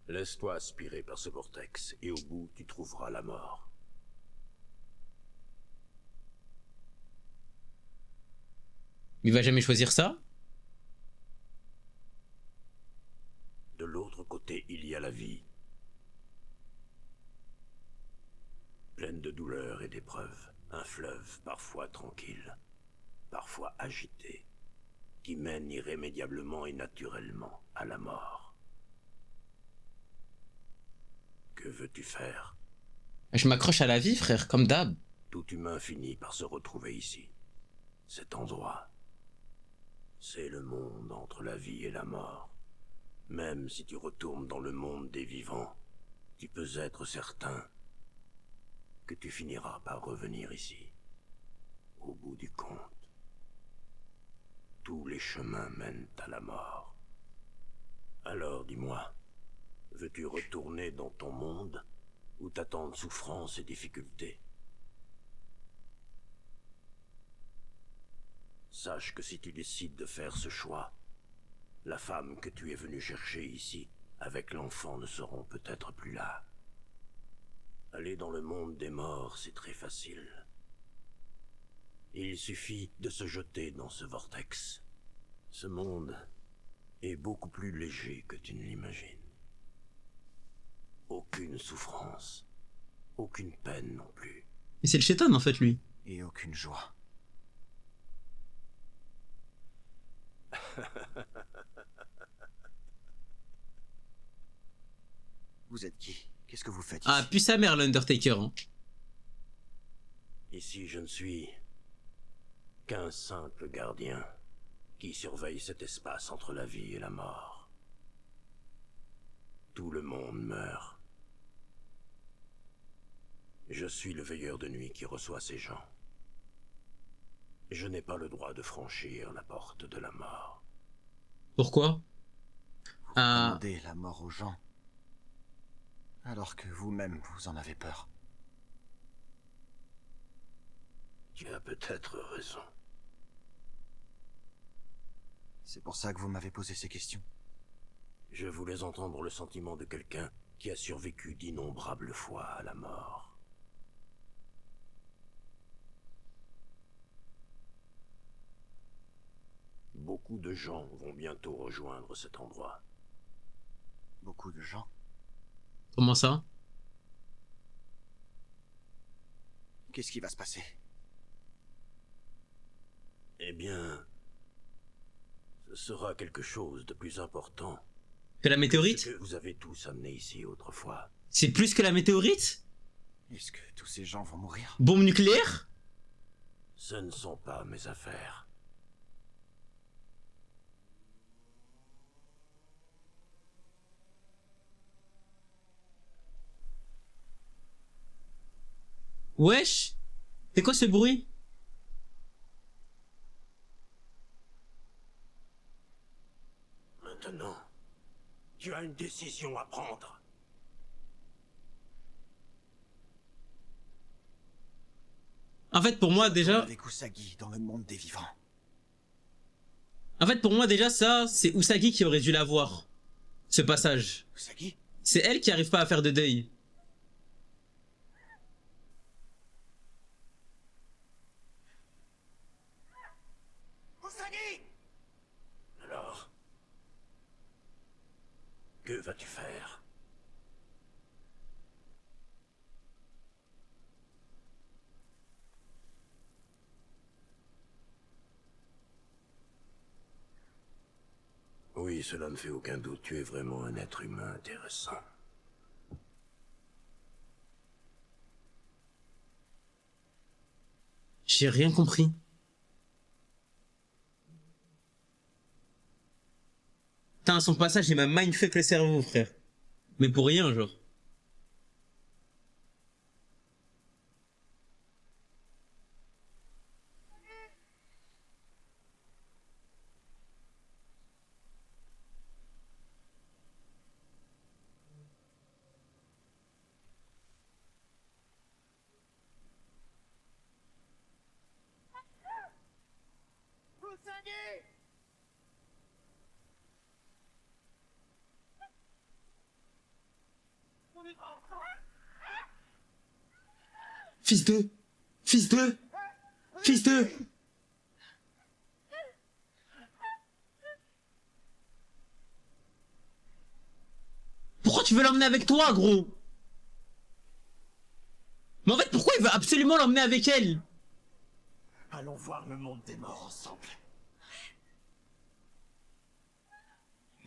Laisse-toi aspirer par ce vortex, et au bout, tu trouveras la mort. Il va jamais choisir ça? De l'autre côté, il y a la vie. Pleine de douleurs et d'épreuves. Un fleuve parfois tranquille, parfois agité, qui mène irrémédiablement et naturellement à la mort. Que veux-tu faire? Je m'accroche à la vie, frère, comme d'hab. Tout humain finit par se retrouver ici. Cet endroit, c'est le monde entre la vie et la mort. Même si tu retournes dans le monde des vivants, tu peux être certain que tu finiras par revenir ici. Au bout du compte, tous les chemins mènent à la mort. Alors dis-moi, veux-tu retourner dans ton monde ou t'attendre souffrance et difficultés? Sache que si tu décides de faire ce choix, la femme que tu es venu chercher ici, avec l'enfant, ne seront peut-être plus là. Aller dans le monde des morts, c'est très facile. Il suffit de se jeter dans ce vortex. Ce monde est beaucoup plus léger que tu ne l'imagines. Aucune souffrance, aucune peine non plus. Et c'est le chétan en fait, lui. Et aucune joie. Vous êtes qui? Qu'est-ce que vous faites ici? Ah, puis sa mère, l'Undertaker. Hein. Ici, je ne suis qu'un simple gardien qui surveille cet espace entre la vie et la mort. Tout le monde meurt. Je suis le veilleur de nuit qui reçoit ces gens. Je n'ai pas le droit de franchir la porte de la mort. Pourquoi? Vous demandez la mort aux gens, alors que vous-même, vous en avez peur. Tu as peut-être raison. C'est pour ça que vous m'avez posé ces questions. Je voulais entendre le sentiment de quelqu'un qui a survécu d'innombrables fois à la mort. Beaucoup de gens vont bientôt rejoindre cet endroit. Beaucoup de gens? Comment ça? Qu'est-ce qui va se passer? Eh bien, ce sera quelque chose de plus important. Que la météorite? Que vous avez tous amené ici autrefois. C'est plus que la météorite? Est-ce que tous ces gens vont mourir? Bombe nucléaire? Ce ne sont pas mes affaires. Wesh! C'est quoi ce bruit? Tu as une décision à prendre. En fait, pour moi, déjà... Avec Usagi dans le monde des vivants. En fait, pour moi, déjà, ça, c'est Usagi qui aurait dû l'avoir. Ce passage. Usagi? C'est elle qui arrive pas à faire de deuil. Usagi! Alors, que vas-tu faire? Oui, cela ne fait aucun doute, tu es vraiment un être humain intéressant. J'ai rien compris. Putain, son passage, il m'a mindfuck le cerveau, frère. Mais pour rien, genre. Fils de... Fils de... Fils de... Pourquoi tu veux l'emmener avec toi, gros? Mais en fait, pourquoi il veut absolument l'emmener avec elle? Allons voir le monde des morts ensemble.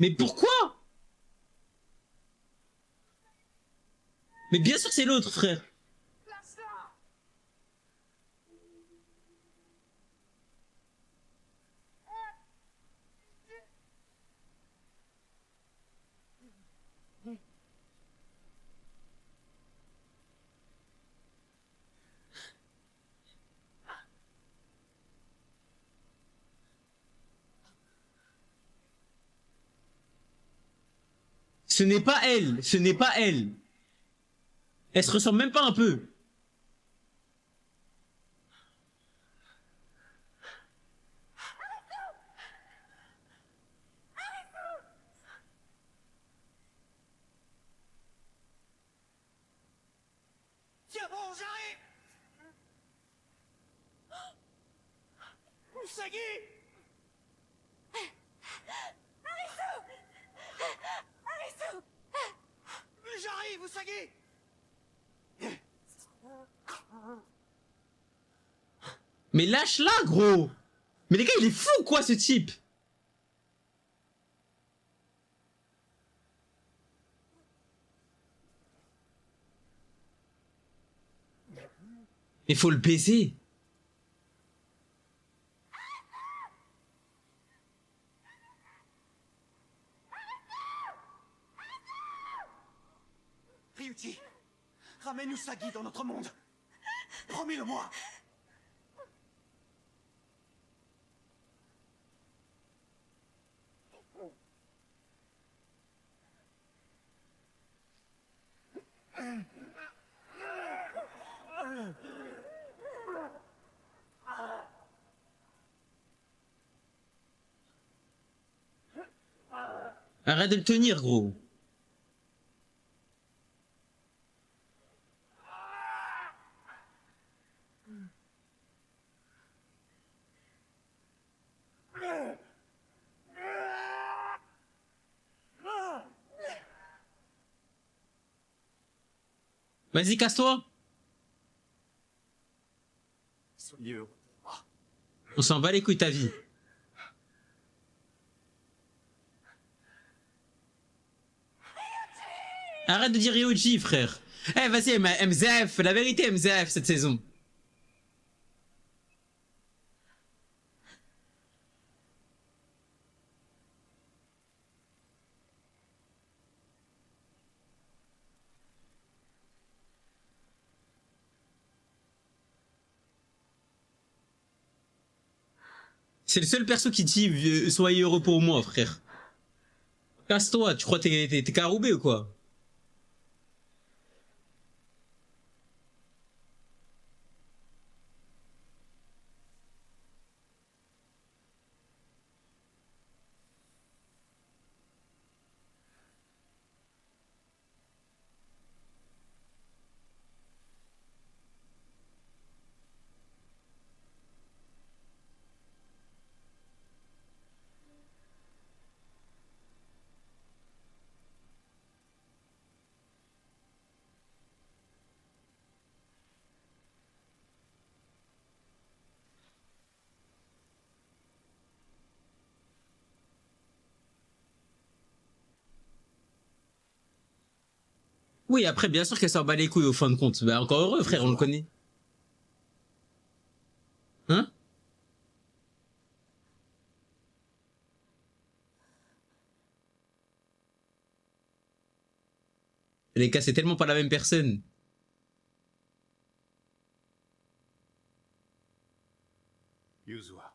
Mais pourquoi? Mais bien sûr c'est l'autre, frère. Ce n'est pas elle, ce n'est pas elle. Elle se ressemble même pas un peu. Tiens bon, j'arrive! Usagi! J'arrive, Usagi! Mais lâche-la, gros. Mais les gars, il est fou, quoi, ce type? Il faut le baiser. Ryuji, ramène Usagi dans notre monde. Promets-le-moi. Arrête de le tenir, gros. Vas-y, casse-toi. Soyez heureux. On s'en bat les couilles, ta vie. Arrête de dire Ryoji, frère. Eh, vas-y, MZF, la vérité, MZF, cette saison. C'est le seul perso qui dit soyez heureux pour moi, frère. Casse-toi, tu crois que t'es caroubé ou quoi? Oui, après, bien sûr qu'elle s'en bat les couilles au fin de compte. Bah, encore heureux, frère, on le connaît. Hein? Les gars, c'est tellement pas la même personne. Yuzua.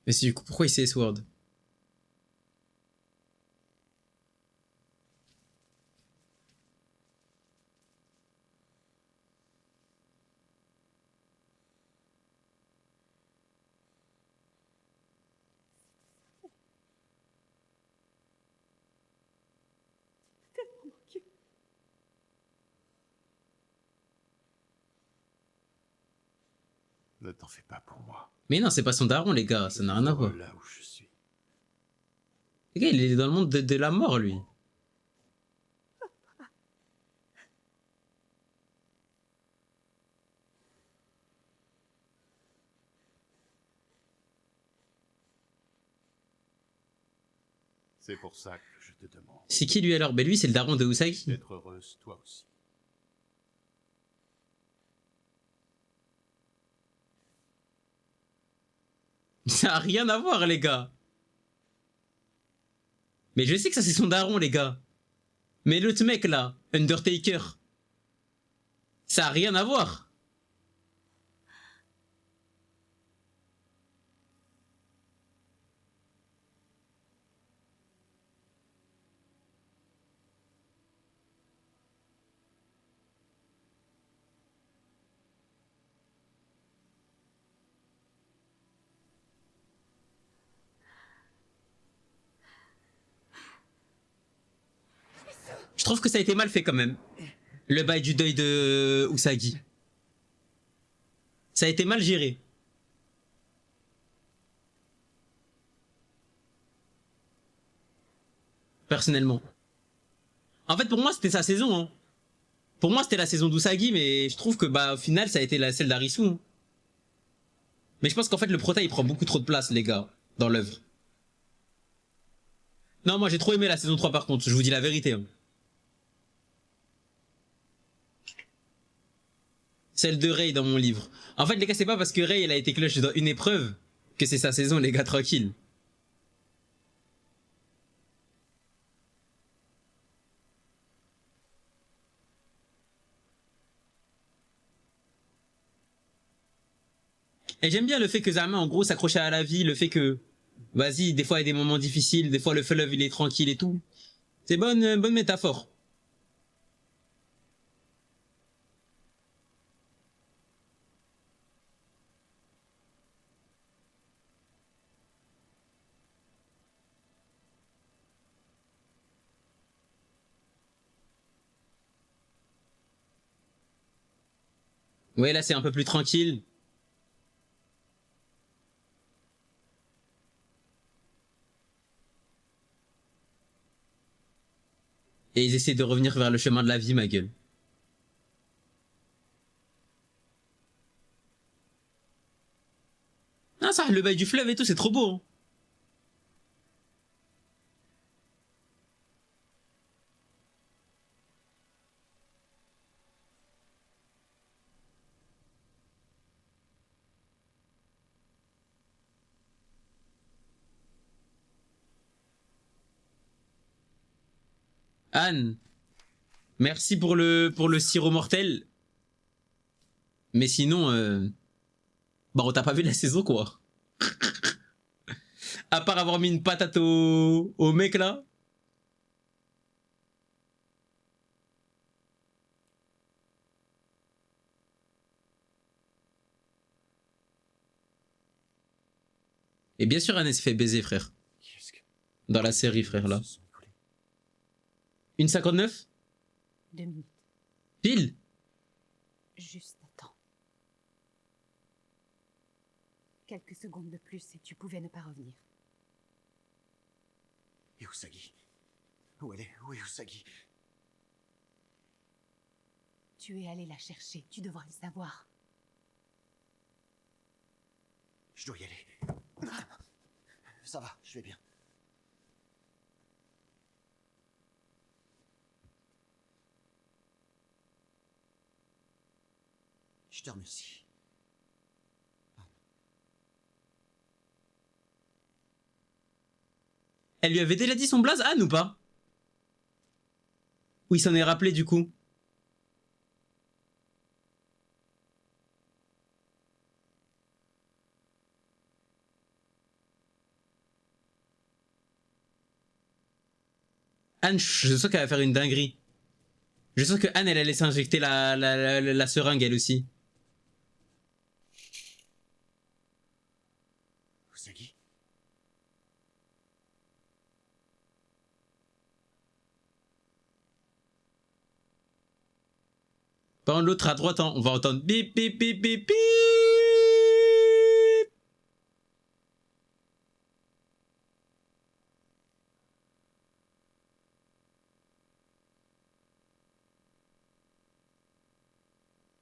Mais du coup, pourquoi il sait Sword? Ne t'en fais pas pour moi. Mais non, c'est pas son daron, les gars, ça n'a rien à voir. Là où je suis. Les gars, il est dans le monde de la mort, lui. C'est pour ça que je te demande. C'est qui lui alors? Ben lui, c'est le daron de Usagi. D'être heureuse, toi aussi. Ça a rien à voir, les gars. Mais je sais que ça, c'est son daron, les gars. Mais l'autre mec, là, Undertaker, ça a rien à voir. Je trouve que ça a été mal fait quand même. Le bail du deuil de Usagi. Ça a été mal géré. Personnellement. En fait, pour moi, c'était sa saison. Hein. Pour moi, c'était la saison d'Usagi, mais je trouve que bah au final, ça a été celle d'Arisu. Hein. Mais je pense qu'en fait, le prota, il prend beaucoup trop de place, les gars, dans l'œuvre. Non, moi, j'ai trop aimé la saison 3, par contre. Je vous dis la vérité. Hein. Celle de Rei dans mon livre. En fait, les gars, c'est pas parce que Rei, elle a été clutch dans une épreuve que c'est sa saison, les gars, tranquille. Et j'aime bien le fait que Zama, en gros, s'accrochait à la vie, le fait que, vas-y, des fois, il y a des moments difficiles, des fois, le fleuve, il est tranquille et tout. C'est bonne métaphore. Ouais, là, c'est un peu plus tranquille. Et ils essaient de revenir vers le chemin de la vie, ma gueule. Ah, ça, le bail du fleuve et tout, c'est trop beau. Hein. Anne. Merci pour le sirop mortel. Mais sinon, bah on t'a pas vu la saison quoi. À part avoir mis une patate au mec là. Et bien sûr, Anne s'est fait baiser, frère. Dans la série, frère, là. 1,59 2 minutes. Pile. Juste attends. Quelques secondes de plus et tu pouvais ne pas revenir. Et Usagi? Où elle est? Où est Usagi? Tu es allé la chercher, tu devrais le savoir. Je dois y aller. Ça va, je vais bien. Je te remercie. Elle lui avait déjà dit son blaze, Anne, ou pas? Ou il s'en est rappelé, du coup? Anne, je sens qu'elle va faire une dinguerie. Je sens que Anne, elle allait s'injecter la seringue, elle aussi. Usagi? Par contre, l'autre à droite, hein, on va entendre bip bip bip bip bip.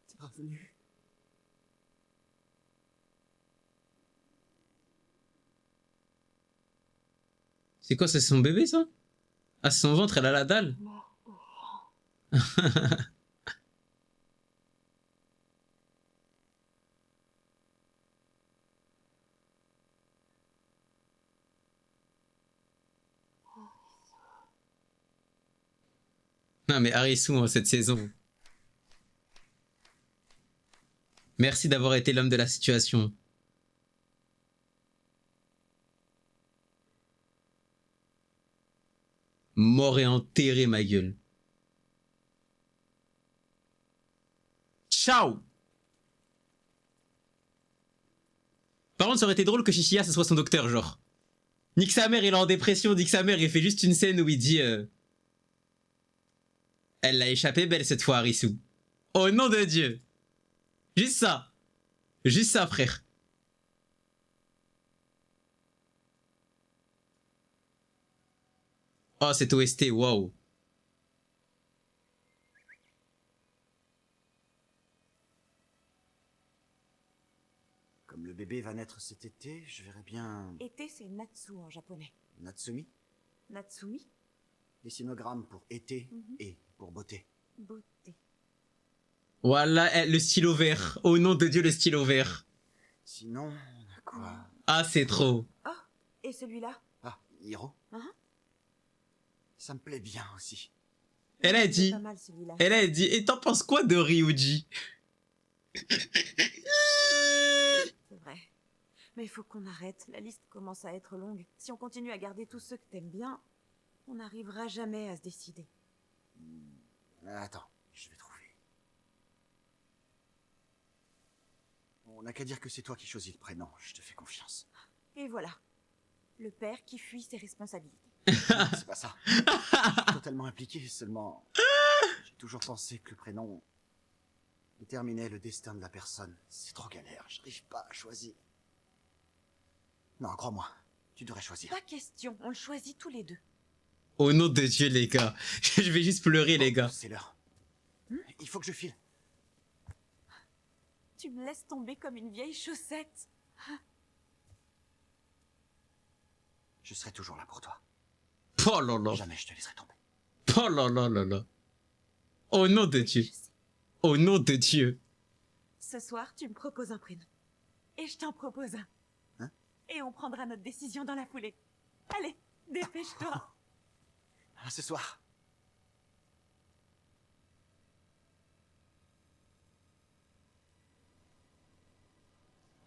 T'es revenu? C'est quoi, ça, c'est son bébé, ça? Ah, c'est son ventre, elle a la dalle. Non mais Arisu, hein, cette saison. Merci d'avoir été l'homme de la situation. Mort et enterré, ma gueule. Ciao. Par contre, ça aurait été drôle que Shishiya, ce soit son docteur, genre. Nique sa mère, il est en dépression, nique sa mère, il fait juste une scène où il dit... Elle l'a échappé belle cette fois, Arisu. Au nom de Dieu. Juste ça. Juste ça, frère. Oh, cet OST, waouh. Comme le bébé va naître cet été, je verrai bien... Été, c'est Natsu en japonais. Natsumi? Natsumi? Les sinogrammes pour été et pour beauté. Beauté. Voilà, le stylo vert. Au nom de Dieu, le stylo vert. Sinon, on a quoi? Ah, c'est trop. Oh, et celui-là? Ah, Hiro? Ça me plaît bien aussi. Elle a dit... Pas mal, celui-là. Elle a dit... Et t'en penses quoi de Ryuji? C'est vrai. Mais il faut qu'on arrête. La liste commence à être longue. Si on continue à garder tous ceux que t'aimes bien, on n'arrivera jamais à se décider. Attends, je vais trouver. On n'a qu'à dire que c'est toi qui choisis le prénom. Je te fais confiance. Et voilà. Le père qui fuit ses responsabilités. Non, c'est pas ça. Je suis totalement impliqué, seulement... J'ai toujours pensé que le prénom déterminait le destin de la personne. C'est trop galère, j'arrive pas à choisir. Non, crois-moi, tu devrais choisir. Pas question, on le choisit tous les deux. Au nom de Dieu, les gars. Je vais juste pleurer, les gars. C'est l'heure. Il faut que je file. Tu me laisses tomber comme une vieille chaussette. Je serai toujours là pour toi. Oh là là. Jamais je te laisserai tomber. Oh là là là là. Au nom de Dieu. Au nom de Dieu. Ce soir, tu me proposes un prénom. Et je t'en propose un. Hein? Et on prendra notre décision dans la foulée. Allez, dépêche-toi. À ce soir.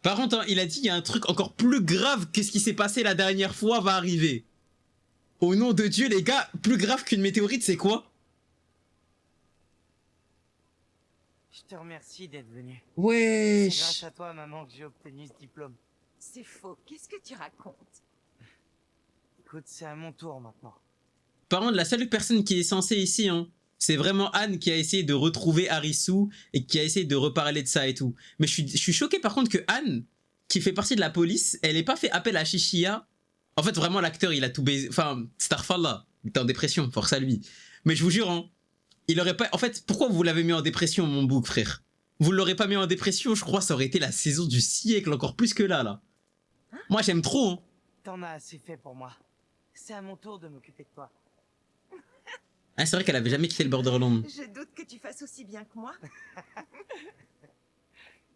Par contre, hein, il a dit il y a un truc encore plus grave que ce qui s'est passé la dernière fois va arriver. Au nom de Dieu, les gars, plus grave qu'une météorite, c'est quoi? Je te remercie d'être venu. Wesh. C'est grâce à toi, maman, que j'ai obtenu ce diplôme. C'est faux. Qu'est-ce que tu racontes? Écoute, c'est à mon tour maintenant. Par contre, la seule personne qui est censée ici, hein, c'est vraiment Anne qui a essayé de retrouver Arisu et qui a essayé de reparler de ça et tout. Mais je suis choqué par contre que Anne, qui fait partie de la police, elle ait pas fait appel à Shishiya. En fait, vraiment, l'acteur, il a tout baisé. Enfin, Starfall, il était en dépression, force à lui. Mais je vous jure, hein, il aurait pas... En fait, pourquoi vous l'avez mis en dépression, mon bouc, frère? Vous l'aurez pas mis en dépression, je crois, ça aurait été la saison du siècle, encore plus que là. Moi, j'aime trop, hein. T'en as assez fait pour moi. C'est à mon tour de m'occuper de toi. Ah, c'est vrai qu'elle avait jamais quitté le Borderland. Je doute que tu fasses aussi bien que moi.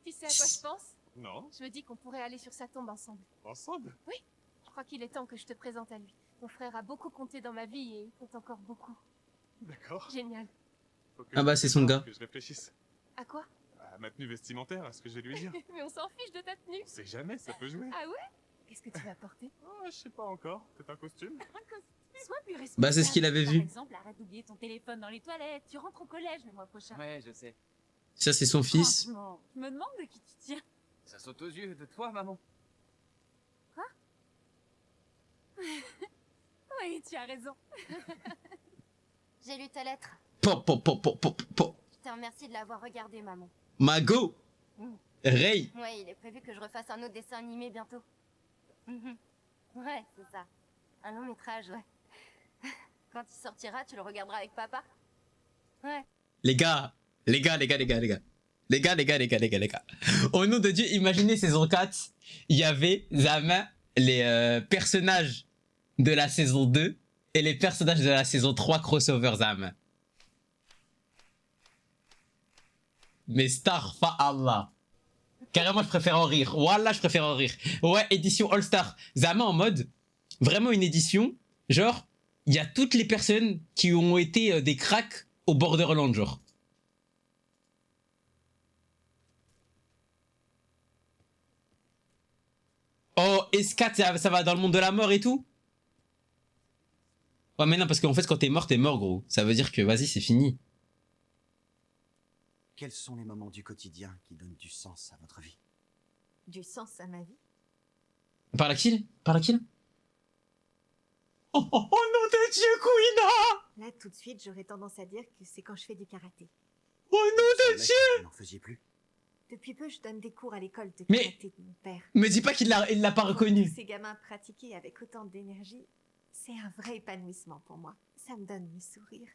Tu sais à quoi je pense? Non. Je me dis qu'on pourrait aller sur sa tombe ensemble. Ensemble? Oui. Je crois qu'il est temps que je te présente à lui. Mon frère a beaucoup compté dans ma vie et il compte encore beaucoup. D'accord. Génial. Ah bah, c'est son gars. Que je réfléchisse. À quoi? À ma tenue vestimentaire, à ce que je vais lui dire. Mais on s'en fiche de ta tenue. On sait jamais, ça peut jouer. Ah ouais? Qu'est-ce que tu vas porter? Oh, je sais pas encore. Peut-être un costume? Sois plus responsable. Bah, c'est ce qu'il avait vu. Par exemple, arrête d'oublier ton téléphone dans les toilettes. Tu rentres au collège le mois prochain. Ouais, je sais. Ça, c'est son fils. Franchement, je me demande de qui tu tiens. Ça saute aux yeux de toi, maman. Quoi? Oui, tu as raison. J'ai lu ta lettre. Po. Je te remercie de l'avoir regardée, maman. Mago. Ray. Ouais, il est prévu que je refasse un autre dessin animé bientôt. Ouais, c'est ça. Un long métrage, ouais. Quand il sortira, tu le regarderas avec papa. Ouais. Les gars. Au nom de Dieu, imaginez saison 4, il y avait Zama, les personnages de la saison 2 et les personnages de la saison 3 crossover Zama. Mais Allah. Carrément, je préfère en rire. Wallah, je préfère en rire. Ouais, édition All-Star. Zama en mode, vraiment une édition, genre, il y a toutes les personnes qui ont été des cracks au Borderland, genre. Oh, S4, ça va dans le monde de la mort et tout? Ouais, mais non, parce qu'en fait, quand t'es mort, gros. Ça veut dire que, vas-y, c'est fini. Quels sont les moments du quotidien qui donnent du sens à votre vie? Du sens à ma vie. Par la kill? Oh nom de Dieu, Kuina! Là, tout de suite, j'aurais tendance à dire que c'est quand je fais du karaté. Oh nom de Dieu! Vous n'en faisiez plus? Depuis peu, je donne des cours à l'école de Mais- karaté de mon père. Me dis pas qu'il l'a pas reconnu. Ces gamins pratiqués avec autant d'énergie, c'est un vrai épanouissement pour moi. Ça me donne le sourire.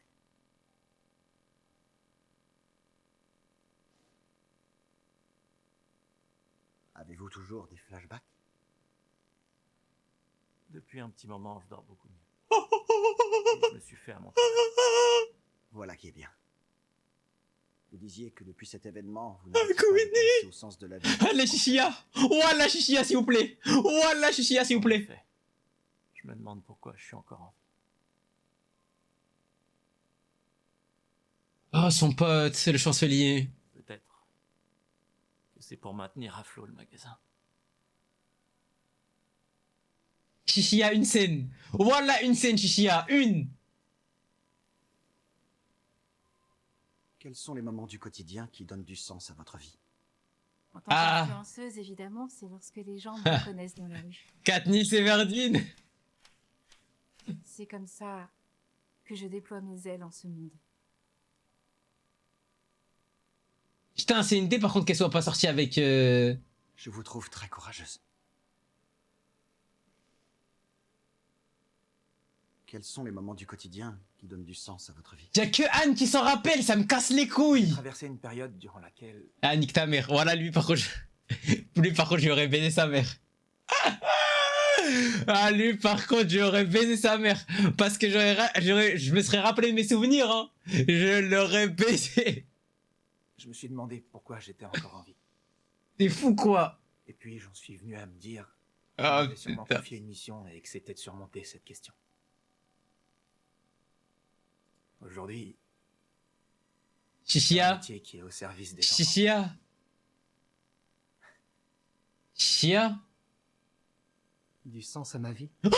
Avez-vous toujours des flashbacks? Depuis un petit moment, je dors beaucoup mieux. Et je me suis fait à mon travail. Voilà qui est bien. Vous disiez que depuis cet événement, vous n'avez pas Kouini pensé au sens de la vie. Ah, la chichia! Wallah, chichia, s'il vous plaît! Wallah, chichia, s'il vous plaît! En effet, je me demande pourquoi je suis encore en vie. Oh, son pote, c'est le chancelier. Peut-être que c'est pour maintenir à flot le magasin. Chichia, une scène. Wallah, une scène, Chichia, une! Quels sont les moments du quotidien qui donnent du sens à votre vie? En tant Ah. qu'influenceuse, évidemment, c'est lorsque les gens me reconnaissent dans la rue. Katniss Everdeen. C'est comme ça que je déploie mes ailes en ce monde. Putain, c'est une idée par contre qu'elle soit pas sortie avec... Je vous trouve très courageuse. Quels sont les moments du quotidien qui donnent du sens à votre vie? Y'a que Anne qui s'en rappelle, ça me casse les couilles! Traverser une période durant laquelle Ah, nique ta mère. Voilà, lui par contre, lui par contre, j'aurais baisé sa mère. Ah, lui par contre, j'aurais baisé sa mère. Parce que je me serais rappelé de mes souvenirs, hein. Je l'aurais baisé. je me suis demandé pourquoi j'étais encore en vie. T'es fou, quoi. Et puis j'en suis venu à me dire que Ah, j'avais sûrement putain. confié une mission et que c'était de surmonter cette question. Aujourd'hui, c'est un Chichia. métier qui est au service des gens. Chichia. Chia? Du sens à ma vie. Oh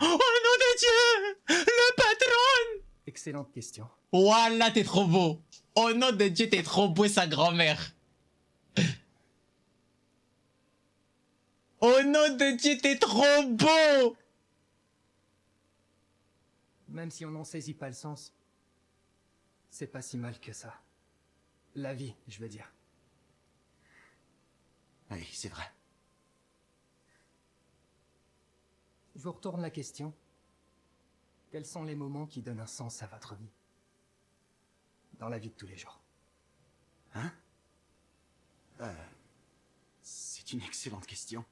nom de Dieu! Le patron! Excellente question. Voilà, t'es trop beau. Au nom de Dieu, t'es trop beau, sa grand-mère. Au nom de Dieu, t'es trop beau. Même si on n'en saisit pas le sens, c'est pas si mal que ça. La vie, je veux dire. Oui, c'est vrai. Je vous retourne la question. Quels sont les moments qui donnent un sens à votre vie? Dans la vie de tous les jours. Hein? C'est une excellente question.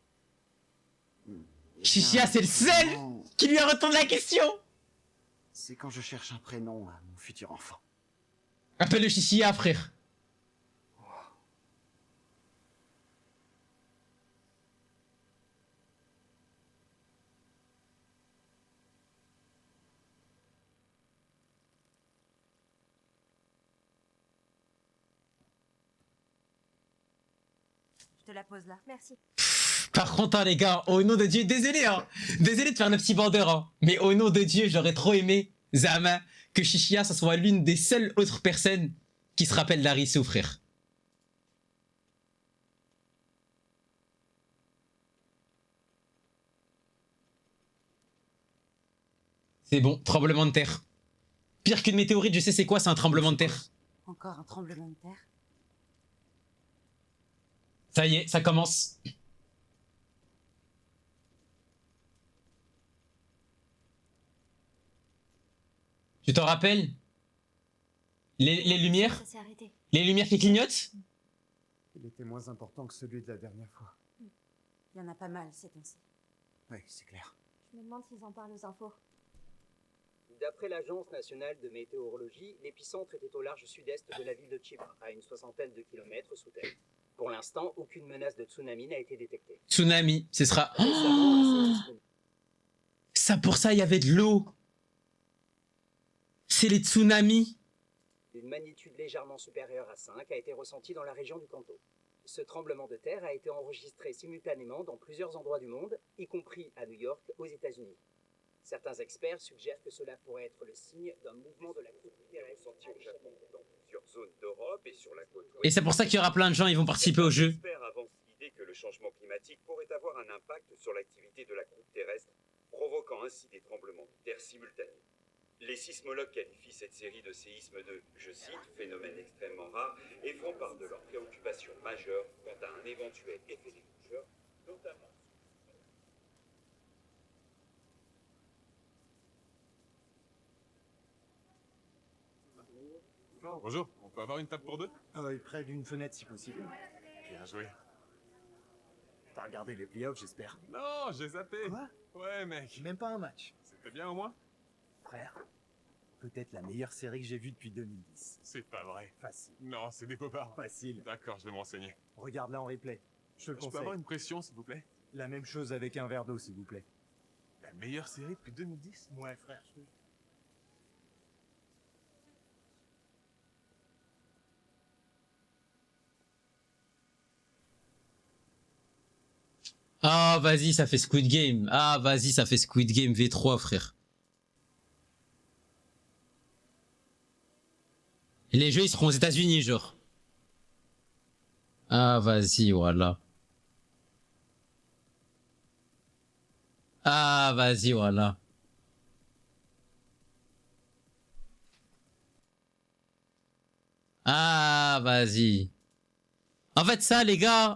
Chichia, c'est le seul qui lui retourne la question. C'est quand je cherche un prénom à mon futur enfant. Appelle-le Chichia, frère. Je te la pose là. Merci. Par contre, hein, les gars, au nom de Dieu, désolé, hein. Désolé de faire le petit bandeur, hein. Mais au nom de Dieu, j'aurais trop aimé, Zama, que Chichia, ça soit l'une des seules autres personnes qui se rappellent d'Arisu, frère. C'est bon, tremblement de terre. Pire qu'une météorite, je sais c'est quoi, c'est un tremblement de terre. Encore un tremblement de terre. Ça y est, ça commence. Tu t'en rappelles? Les lumières? Ça s'est arrêté. Les lumières qui clignotent? Il était moins important que celui de la dernière fois. Il y en a pas mal ces temps-ci. Oui, c'est clair. Je me demande s'ils en parlent aux infos. D'après l'Agence nationale de météorologie, l'épicentre était au large sud-est de la ville de Chiba, à une 60aine de kilomètres sous terre. Pour l'instant, aucune menace de tsunami n'a été détectée. Tsunami, ce sera... Récemment, Ça, pour ça, il y avait de l'eau. C'est les tsunamis. une magnitude légèrement supérieure à 5 a été ressentie dans la région du Kanto. Ce tremblement de terre a été enregistré simultanément dans plusieurs endroits du monde, y compris à New York, aux États-Unis. Certains experts suggèrent que cela pourrait être le signe d'un mouvement de la croûte terrestre ressenti au Japon, dans plusieurs zones d'Europe et sur la côte ouest. Et c'est pour ça qu'il y aura plein de gens, ils vont participer au jeu. Les experts avancent l'idée que le changement climatique pourrait avoir un impact sur l'activité de la croûte terrestre, provoquant ainsi des tremblements de terre simultanés. Les sismologues qualifient cette série de séismes de, je cite, phénomène extrêmement rare et font part de leur préoccupation majeure quant à un éventuel effet déclencheur, notamment. Bonjour, on peut avoir une table pour deux? Près d'une fenêtre si possible. Bien joué. T'as regardé les playoffs, j'espère. Non, j'ai zappé. Quoi? Ouais, mec. Même pas un match. C'était bien au moins? Frère, peut-être la meilleure série que j'ai vue depuis 2010. C'est pas vrai. Facile. Non, c'est des bobards. Facile. D'accord, je vais me renseigner. Regarde-la en replay. Je te le Je peux conseille. avoir une pression, s'il vous plaît? La même chose avec un verre d'eau, s'il vous plaît. La meilleure série depuis 2010? Ouais, frère. Ah, vas-y, ça fait Squid Game. Ah, vas-y, ça fait Squid Game V3, frère. Et les jeux, ils seront aux États-Unis, genre. Ah, vas-y, voilà. Ah, vas-y, voilà. Ah, vas-y. En fait, ça, les gars,